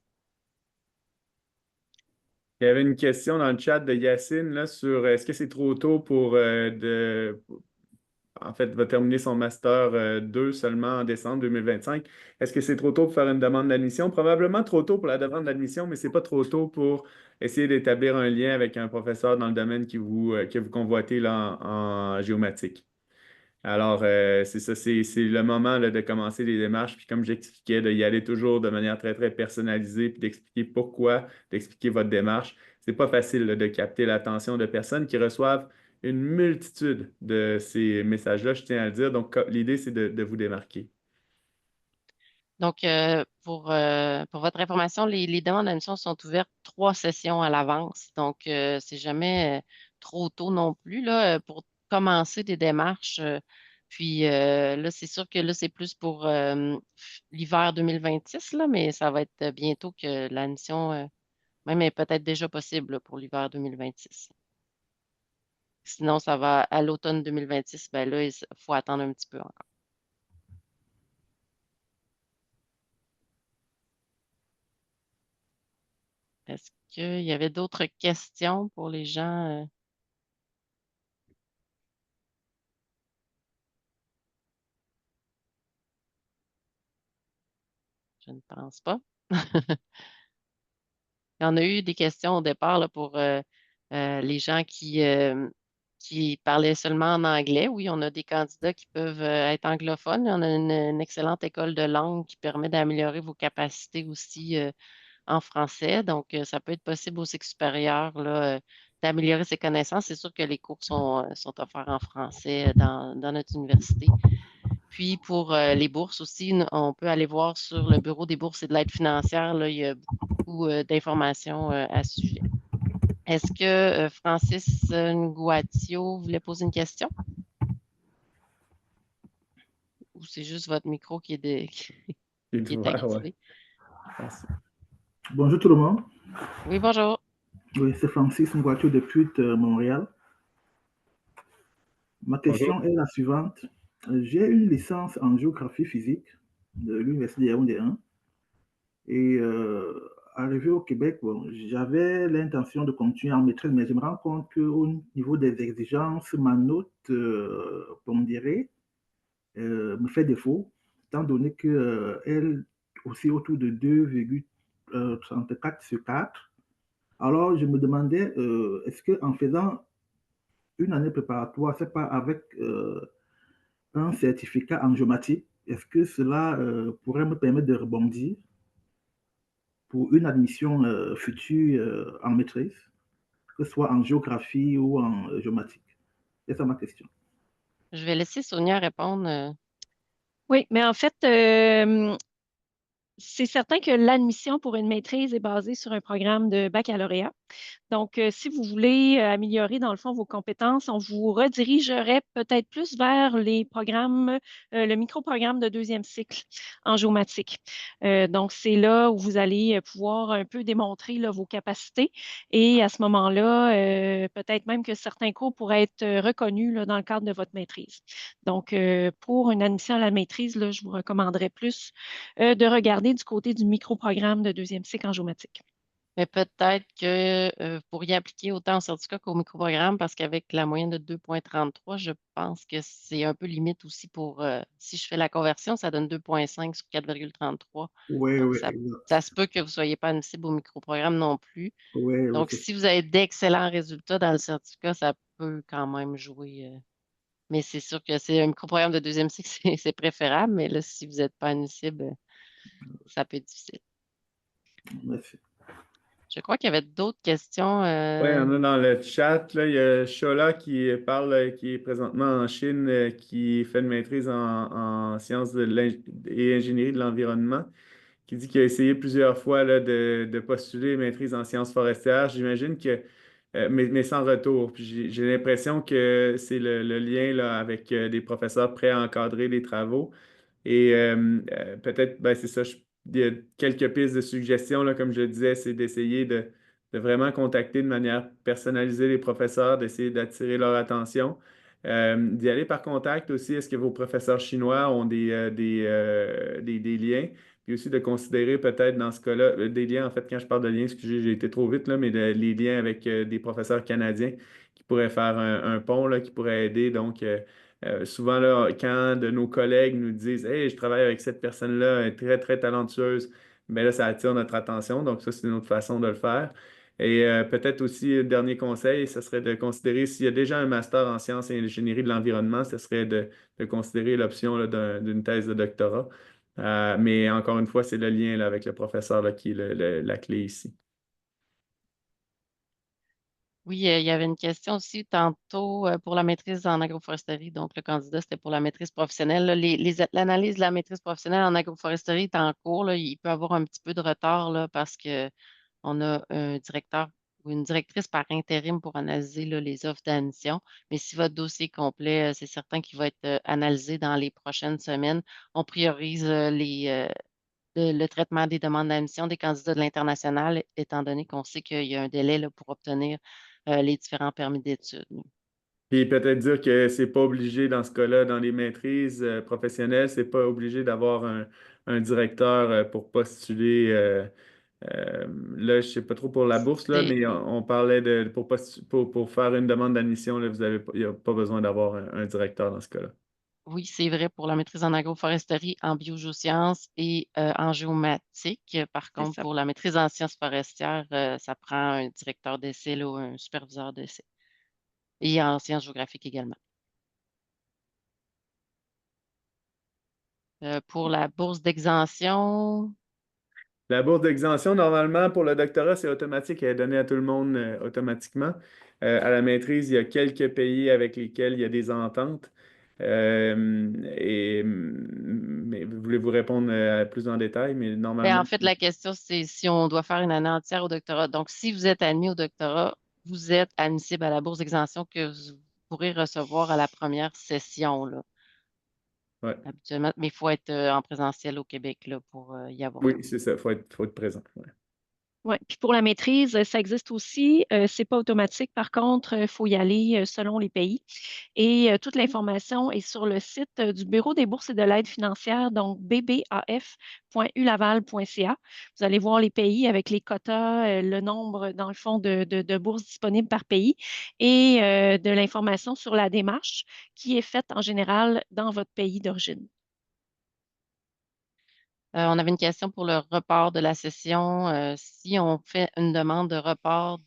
Il y avait une question dans le chat de Yacine là, sur est-ce que c'est trop tôt pour en fait, va terminer son master 2 seulement en décembre 2025. Est-ce que c'est trop tôt pour faire une demande d'admission? Probablement trop tôt pour la demande d'admission, mais c'est pas trop tôt pour essayer d'établir un lien avec un professeur dans le domaine que vous convoitez là, en géomatique. Alors, c'est ça, c'est le moment là, de commencer les démarches. Puis comme j'expliquais, d'y aller toujours de manière très, très personnalisée, puis d'expliquer pourquoi, d'expliquer votre démarche. C'est pas facile là, de capter l'attention de personnes qui reçoivent une multitude de ces messages-là, je tiens à le dire. Donc, l'idée, c'est de vous démarquer. Donc, pour votre information, les demandes d'admission sont ouvertes 3 sessions à l'avance. Donc, c'est jamais trop tôt non plus là, pour commencer des démarches. Puis là, c'est sûr que là, c'est plus pour l'hiver 2026, là, mais ça va être bientôt que l'admission même est peut-être déjà possible là, pour l'hiver 2026. Sinon, ça va à l'automne 2026, ben là, il faut attendre un petit peu encore. Est-ce qu'il y avait d'autres questions pour les gens? Je ne pense pas. Il y en a eu des questions au départ là, pour les gens qui parlaient seulement en anglais. Oui, on a des candidats qui peuvent être anglophones. On a une excellente école de langue qui permet d'améliorer vos capacités aussi en français. Donc, ça peut être possible au cycle supérieur là, d'améliorer ses connaissances. C'est sûr que les cours sont offerts en français dans notre université. Puis pour les bourses aussi, on peut aller voir sur le Bureau des bourses et de l'aide financière. Là, il y a beaucoup d'informations à ce sujet. Est-ce que Francis Nguatio voulait poser une question? Ou c'est juste votre micro qui est, qui est activé? Merci. Bonjour tout le monde. Oui, bonjour. Oui, c'est Francis Nguatio depuis Montréal. Ma question est la suivante. J'ai une licence en géographie physique de l'Université Yaoundé 1 et arrivé au Québec, bon, j'avais l'intention de continuer en maîtrise, mais je me rends compte qu'au niveau des exigences, ma note, on dirait, me fait défaut, étant donné qu'elle aussi autour de 2,34 sur 4. Alors, je me demandais, est-ce qu'en faisant une année préparatoire, c'est pas avec un certificat en géomatique, est-ce que cela pourrait me permettre de rebondir pour une admission future en maîtrise, que ce soit en géographie ou en géomatique? C'est ça ma question. Je vais laisser Sonia répondre. Oui, mais en fait, c'est certain que l'admission pour une maîtrise est basée sur un programme de baccalauréat. Donc, si vous voulez améliorer, dans le fond, vos compétences, on vous redirigerait peut-être plus vers les programmes, le micro-programme de 2e cycle en géomatique. Donc, c'est là où vous allez pouvoir un peu démontrer là, vos capacités. Et à ce moment-là, peut-être même que certains cours pourraient être reconnus là, dans le cadre de votre maîtrise. Donc, pour une admission à la maîtrise, là, je vous recommanderais plus de regarder du côté du micro-programme de 2e cycle en géomatique. Mais peut-être que vous pourriez appliquer autant au certificat qu'au microprogramme parce qu'avec la moyenne de 2,33, je pense que c'est un peu limite aussi pour si je fais la conversion, ça donne 2,5 sur 4,33. Oui, Donc, oui, ça se peut que vous ne soyez pas admissible au microprogramme non plus. oui, Donc, si vous avez d'excellents résultats dans le certificat, ça peut quand même jouer. Mais c'est sûr que c'est un microprogramme de 2e cycle, c'est préférable. Mais là, si vous n'êtes pas admissible, ça peut être difficile. merci. Je crois qu'il y avait d'autres questions. Oui, on a dans le chat, là, il y a Shola qui parle, qui est présentement en Chine, qui fait une maîtrise en sciences et ingénierie de l'environnement. qui dit qu'il a essayé plusieurs fois là, de postuler maîtrise en sciences forestières. J'imagine que, mais sans retour. Puis j'ai l'impression que c'est le lien là, avec des professeurs prêts à encadrer les travaux. Et peut-être, ben, c'est ça, il y a quelques pistes de suggestions, là, comme je le disais, c'est d'essayer de vraiment contacter de manière personnalisée les professeurs, d'essayer d'attirer leur attention. D'y aller par contact aussi. Est-ce que vos professeurs chinois ont des liens? Puis aussi de considérer peut-être dans ce cas-là, des liens, en fait, quand je parle de liens, excusez, j'ai été trop vite, là, mais les liens avec des professeurs canadiens qui pourraient faire un pont, là, qui pourraient aider. Donc, souvent, là, quand de nos collègues nous disent Hey, je travaille avec cette personne-là, elle est très, très talentueuse, bien là, ça attire notre attention. Donc, ça, c'est une autre façon de le faire. Et peut-être aussi, le dernier conseil, ce serait de considérer s'il y a déjà un master en sciences et ingénierie de l'environnement, ce serait de considérer l'option là, d'une thèse de doctorat. Mais encore une fois, c'est le lien là, avec le professeur là, qui est la clé ici. Oui, il y avait une question aussi tantôt pour la maîtrise en agroforesterie. Donc, le candidat, c'était pour la maîtrise professionnelle. Là. L'analyse de la maîtrise professionnelle en agroforesterie est en cours. Là. Il peut avoir un petit peu de retard là, parce qu'on a un directeur ou une directrice par intérim pour analyser là, les offres d'admission. Mais si votre dossier est complet, c'est certain qu'il va être analysé dans les prochaines semaines. On priorise le traitement des demandes d'admission des candidats de l'international, étant donné qu'on sait qu'il y a un délai là, pour obtenir les différents permis d'études. Puis peut-être dire que c'est pas obligé dans ce cas-là, dans les maîtrises professionnelles, c'est pas obligé d'avoir un directeur pour postuler. Là, je sais pas trop pour la bourse, là, C'est- mais on parlait de pour faire une demande d'admission, là, il n'y a pas besoin d'avoir un directeur dans ce cas-là. Oui, c'est vrai pour la maîtrise en agroforesterie, en biogéosciences et en géomatique. Par C'est contre, ça. pour la maîtrise en sciences forestières, ça prend un directeur d'essai là, ou un superviseur d'essai. Et en sciences géographiques également. Pour la bourse d'exemption, La bourse d'exemption, normalement, pour le doctorat, c'est automatique. Elle est donnée à tout le monde automatiquement. À la maîtrise, il y a quelques pays avec lesquels il y a des ententes. Mais voulez-vous répondre plus en détail? Mais ben, normalement, en fait, la question, c'est si on doit faire une année entière au doctorat. Donc, si vous êtes admis au doctorat, vous êtes admissible à la bourse d'exemption que vous pourrez recevoir à la première session, là, ouais. habituellement. Mais il faut être en présentiel au Québec là, pour y avoir Oui, droit. c'est ça. Faut être présent. Ouais. Ouais. Puis pour la maîtrise, ça existe aussi. C'est pas automatique. Par contre, il faut y aller selon les pays. Et toute l'information est sur le site du Bureau des bourses et de l'aide financière, donc bbaf.ulaval.ca. Vous allez voir les pays avec les quotas, le nombre, dans le fond, de bourses disponibles par pays et de l'information sur la démarche qui est faite en général dans votre pays d'origine. On avait une question pour le report de la session. Si on fait une demande de report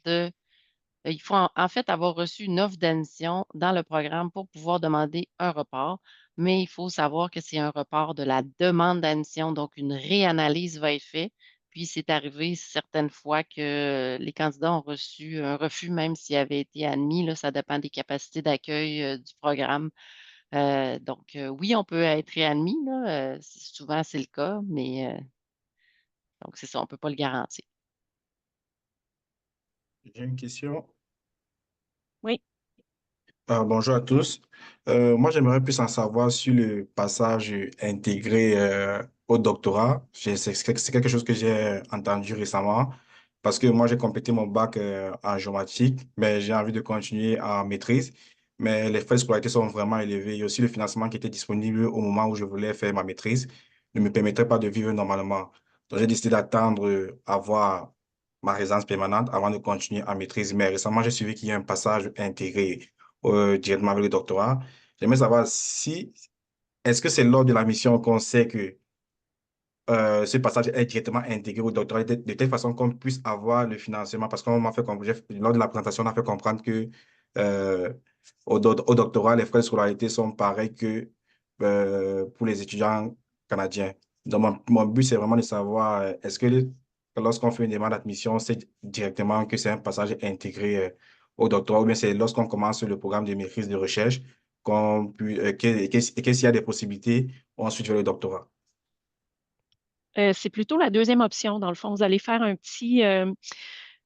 il faut en fait avoir reçu une offre d'admission dans le programme pour pouvoir demander un report, mais il faut savoir que c'est un report de la demande d'admission, donc une réanalyse va être faite. Puis c'est arrivé certaines fois que les candidats ont reçu un refus, même s'ils avaient été admis. Là, ça dépend des capacités d'accueil du programme. Donc, oui, on peut être réadmis, là, souvent c'est le cas, mais donc c'est ça, on ne peut pas le garantir. J'ai une question. Oui. Bonjour à tous. Moi, j'aimerais plus en savoir sur le passage intégré au doctorat. C'est quelque chose que j'ai entendu récemment parce que moi, j'ai complété mon bac en géomatique, mais j'ai envie de continuer en maîtrise. Mais les frais de scolarité sont vraiment élevés. Et aussi, le financement qui était disponible au moment où je voulais faire ma maîtrise ne me permettrait pas de vivre normalement. Donc, j'ai décidé d'attendre avoir ma résidence permanente avant de continuer en maîtrise. Mais récemment, j'ai suivi qu'il y a un passage intégré directement avec le doctorat. J'aimerais savoir si, est-ce que c'est lors de la mission qu'on sait que ce passage est directement intégré au doctorat de telle façon qu'on puisse avoir le financement, parce qu'on m'a fait comprendre, lors de la présentation, on a fait comprendre que euh, au doctorat, les frais de scolarité sont pareils que pour les étudiants canadiens. Donc, mon but, c'est vraiment de savoir, est-ce que lorsqu'on fait une demande d'admission, c'est directement que c'est un passage intégré au doctorat, ou bien c'est lorsqu'on commence le programme de maîtrise de recherche que s'il y a des possibilités, on ensuite vers le doctorat. c'est plutôt la deuxième option. Dans le fond, vous allez faire un petit,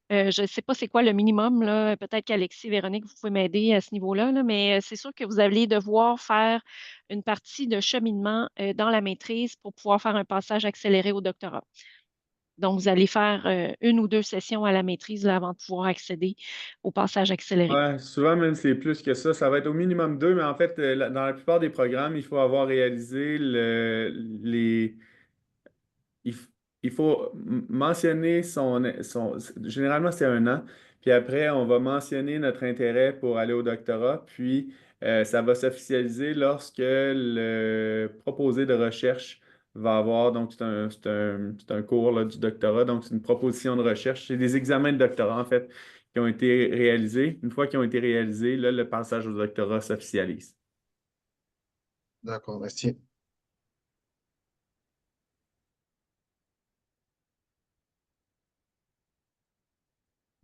je ne sais pas c'est quoi le minimum, là. Peut-être qu'Alexis, Véronique, vous pouvez m'aider à ce niveau-là, là, mais c'est sûr que vous allez devoir faire une partie de cheminement dans la maîtrise pour pouvoir faire un passage accéléré au doctorat. Donc, vous allez faire une ou deux sessions à la maîtrise là, avant de pouvoir accéder au passage accéléré. Ouais, souvent même c'est plus que ça. Ça va être au minimum 2, mais en fait, dans la plupart des programmes, il faut avoir réalisé les, il, f- il faut mentionner généralement c'est 1 an, puis après on va mentionner notre intérêt pour aller au doctorat, puis ça va s'officialiser lorsque le proposé de recherche va avoir, donc c'est un cours là, du doctorat, donc c'est une proposition de recherche, c'est des examens de doctorat en fait qui ont été réalisés. Une fois qu'ils ont été réalisés, là, le passage au doctorat s'officialise. D'accord, merci.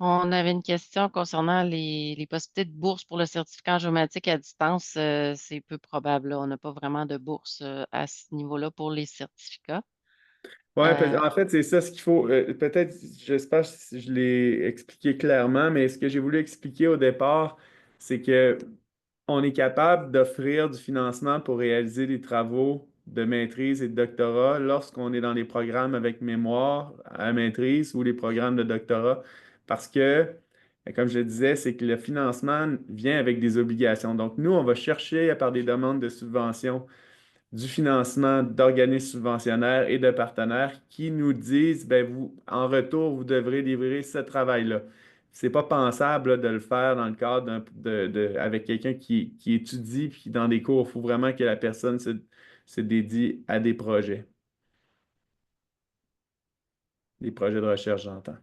On avait une question concernant les possibilités de bourse pour le certificat en géomatique à distance. C'est peu probable, là. On n'a pas vraiment de bourse à ce niveau-là pour les certificats. Oui, Euh, en fait, c'est ça ce qu'il faut. Peut-être, j'espère que je l'ai expliqué clairement, mais ce que j'ai voulu expliquer au départ, c'est que on est capable d'offrir du financement pour réaliser des travaux de maîtrise et de doctorat lorsqu'on est dans les programmes avec mémoire à maîtrise ou les programmes de doctorat. Parce que, comme je le disais, c'est que le financement vient avec des obligations. Donc, nous, on va chercher par des demandes de subventions du financement d'organismes subventionnaires et de partenaires qui nous disent, ben vous, en retour, vous devrez livrer ce travail-là. C'est pas pensable là, de le faire dans le cadre avec quelqu'un qui étudie puis dans des cours. Il faut vraiment que la personne se dédie à des projets de recherche, j'entends.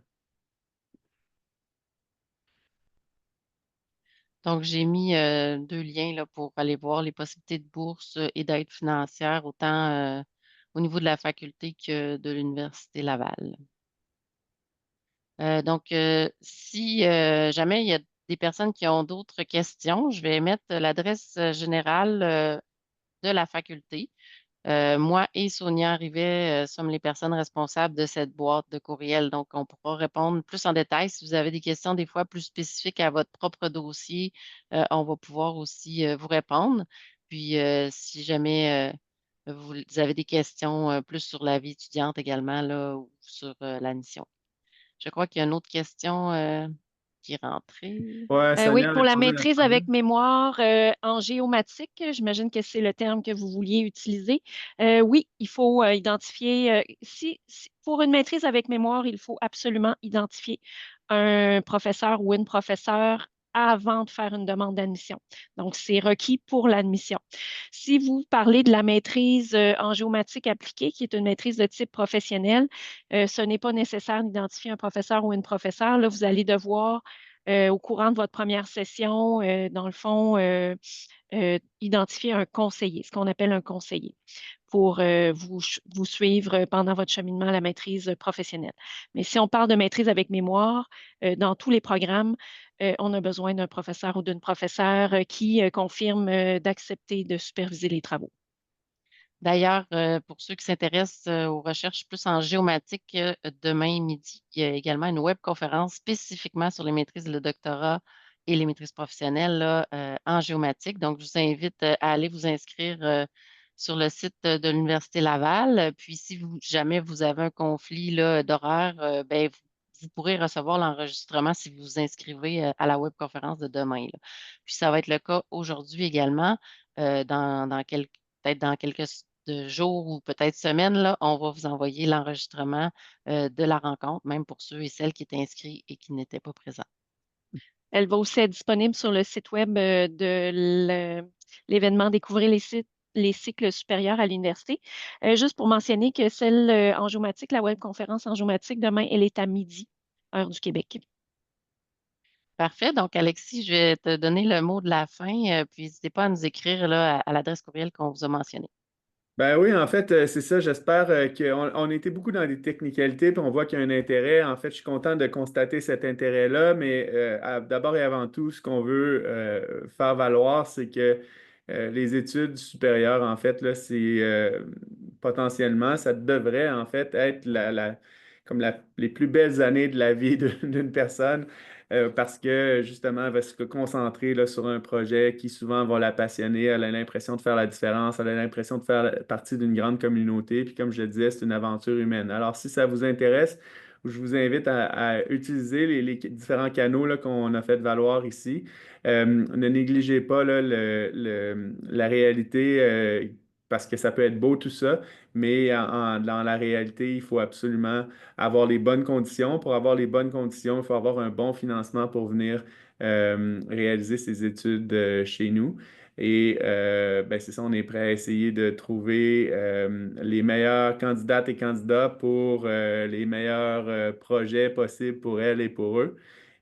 donc, j'ai mis 2 liens là, pour aller voir les possibilités de bourse et d'aide financière, autant au niveau de la faculté que de l'Université Laval. Donc, si jamais il y a des personnes qui ont d'autres questions, je vais mettre l'adresse générale de la faculté. Moi et Sonia Rivet sommes les personnes responsables de cette boîte de courriel. Donc, on pourra répondre plus en détail. Si vous avez des questions des fois plus spécifiques à votre propre dossier, on va pouvoir aussi vous répondre. Puis, si jamais vous avez des questions plus sur la vie étudiante également, là, ou sur la mission. Je crois qu'il y a une autre question qui est rentrée. Ouais, Oui, Sonia pour la répondait à maîtrise ça. avec mémoire en géomatique, j'imagine que c'est le terme que vous vouliez utiliser. Oui, il faut identifier, pour une maîtrise avec mémoire, il faut absolument identifier un professeur ou une professeure avant de faire une demande d'admission. Donc, c'est requis pour l'admission. Si vous parlez de la maîtrise en géomatique appliquée, qui est une maîtrise de type professionnel, ce n'est pas nécessaire d'identifier un professeur ou une professeure. Là, vous allez devoir au courant de votre première session, dans le fond, identifier un conseiller, ce qu'on appelle un conseiller, pour vous suivre pendant votre cheminement à la maîtrise professionnelle. Mais si on parle de maîtrise avec mémoire, dans tous les programmes, on a besoin d'un professeur ou d'une professeure qui confirme d'accepter de superviser les travaux. D'ailleurs, pour ceux qui s'intéressent aux recherches plus en géomatique, demain midi, il y a également une webconférence spécifiquement sur les maîtrises et le doctorat et les maîtrises professionnelles là, en géomatique. Donc, je vous invite à aller vous inscrire sur le site de l'Université Laval. Puis, si jamais vous avez un conflit là, d'horaire, ben, vous pourrez recevoir l'enregistrement si vous vous inscrivez à la webconférence de demain, là. Puis, ça va être le cas aujourd'hui également, peut-être dans quelques de jours ou peut-être semaines, là, on va vous envoyer l'enregistrement de la rencontre, même pour ceux et celles qui étaient inscrits et qui n'étaient pas présents. Elle va aussi être disponible sur le site web de l'événement Découvrir les cycles supérieurs à l'université. Juste pour mentionner que celle en géomatique, la webconférence en géomatique, demain, elle est à midi, heure du Québec. Parfait. Donc, Alexis, je vais te donner le mot de la fin, puis n'hésitez pas à nous écrire là, à l'adresse courriel qu'on vous a mentionnée. Ben oui, en fait, c'est ça. J'espère qu'on était beaucoup dans des technicalités, puis on voit qu'il y a un intérêt. En fait, je suis content de constater cet intérêt-là, mais d'abord et avant tout, ce qu'on veut faire valoir, c'est que les études supérieures, en fait, là, c'est potentiellement, ça devrait en fait être comme les plus belles années de la vie d'une personne parce que justement, elle va se concentrer là, sur un projet qui souvent va la passionner. Elle a l'impression de faire la différence, elle a l'impression de faire partie d'une grande communauté. Puis comme je le disais, c'est une aventure humaine. Alors, si ça vous intéresse, je vous invite à utiliser les différents canaux là, qu'on a fait valoir ici. Ne négligez pas là, la réalité parce que ça peut être beau tout ça, mais dans la réalité, il faut absolument avoir les bonnes conditions. Pour avoir les bonnes conditions, il faut avoir un bon financement pour venir réaliser ses études chez nous. Et ben, c'est ça, on est prêt à essayer de trouver les meilleures candidates et candidats pour les meilleurs projets possibles pour elles et pour eux.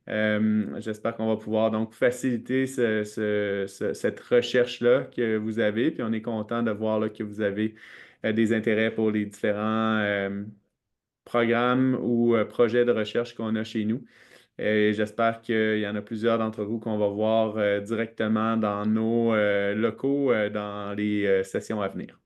J'espère qu'on va pouvoir donc faciliter cette recherche-là que vous avez. Puis on est content de voir là, que vous avez des intérêts pour les différents programmes ou projets de recherche qu'on a chez nous. Et j'espère qu'il y en a plusieurs d'entre vous qu'on va voir directement dans nos locaux dans les sessions à venir.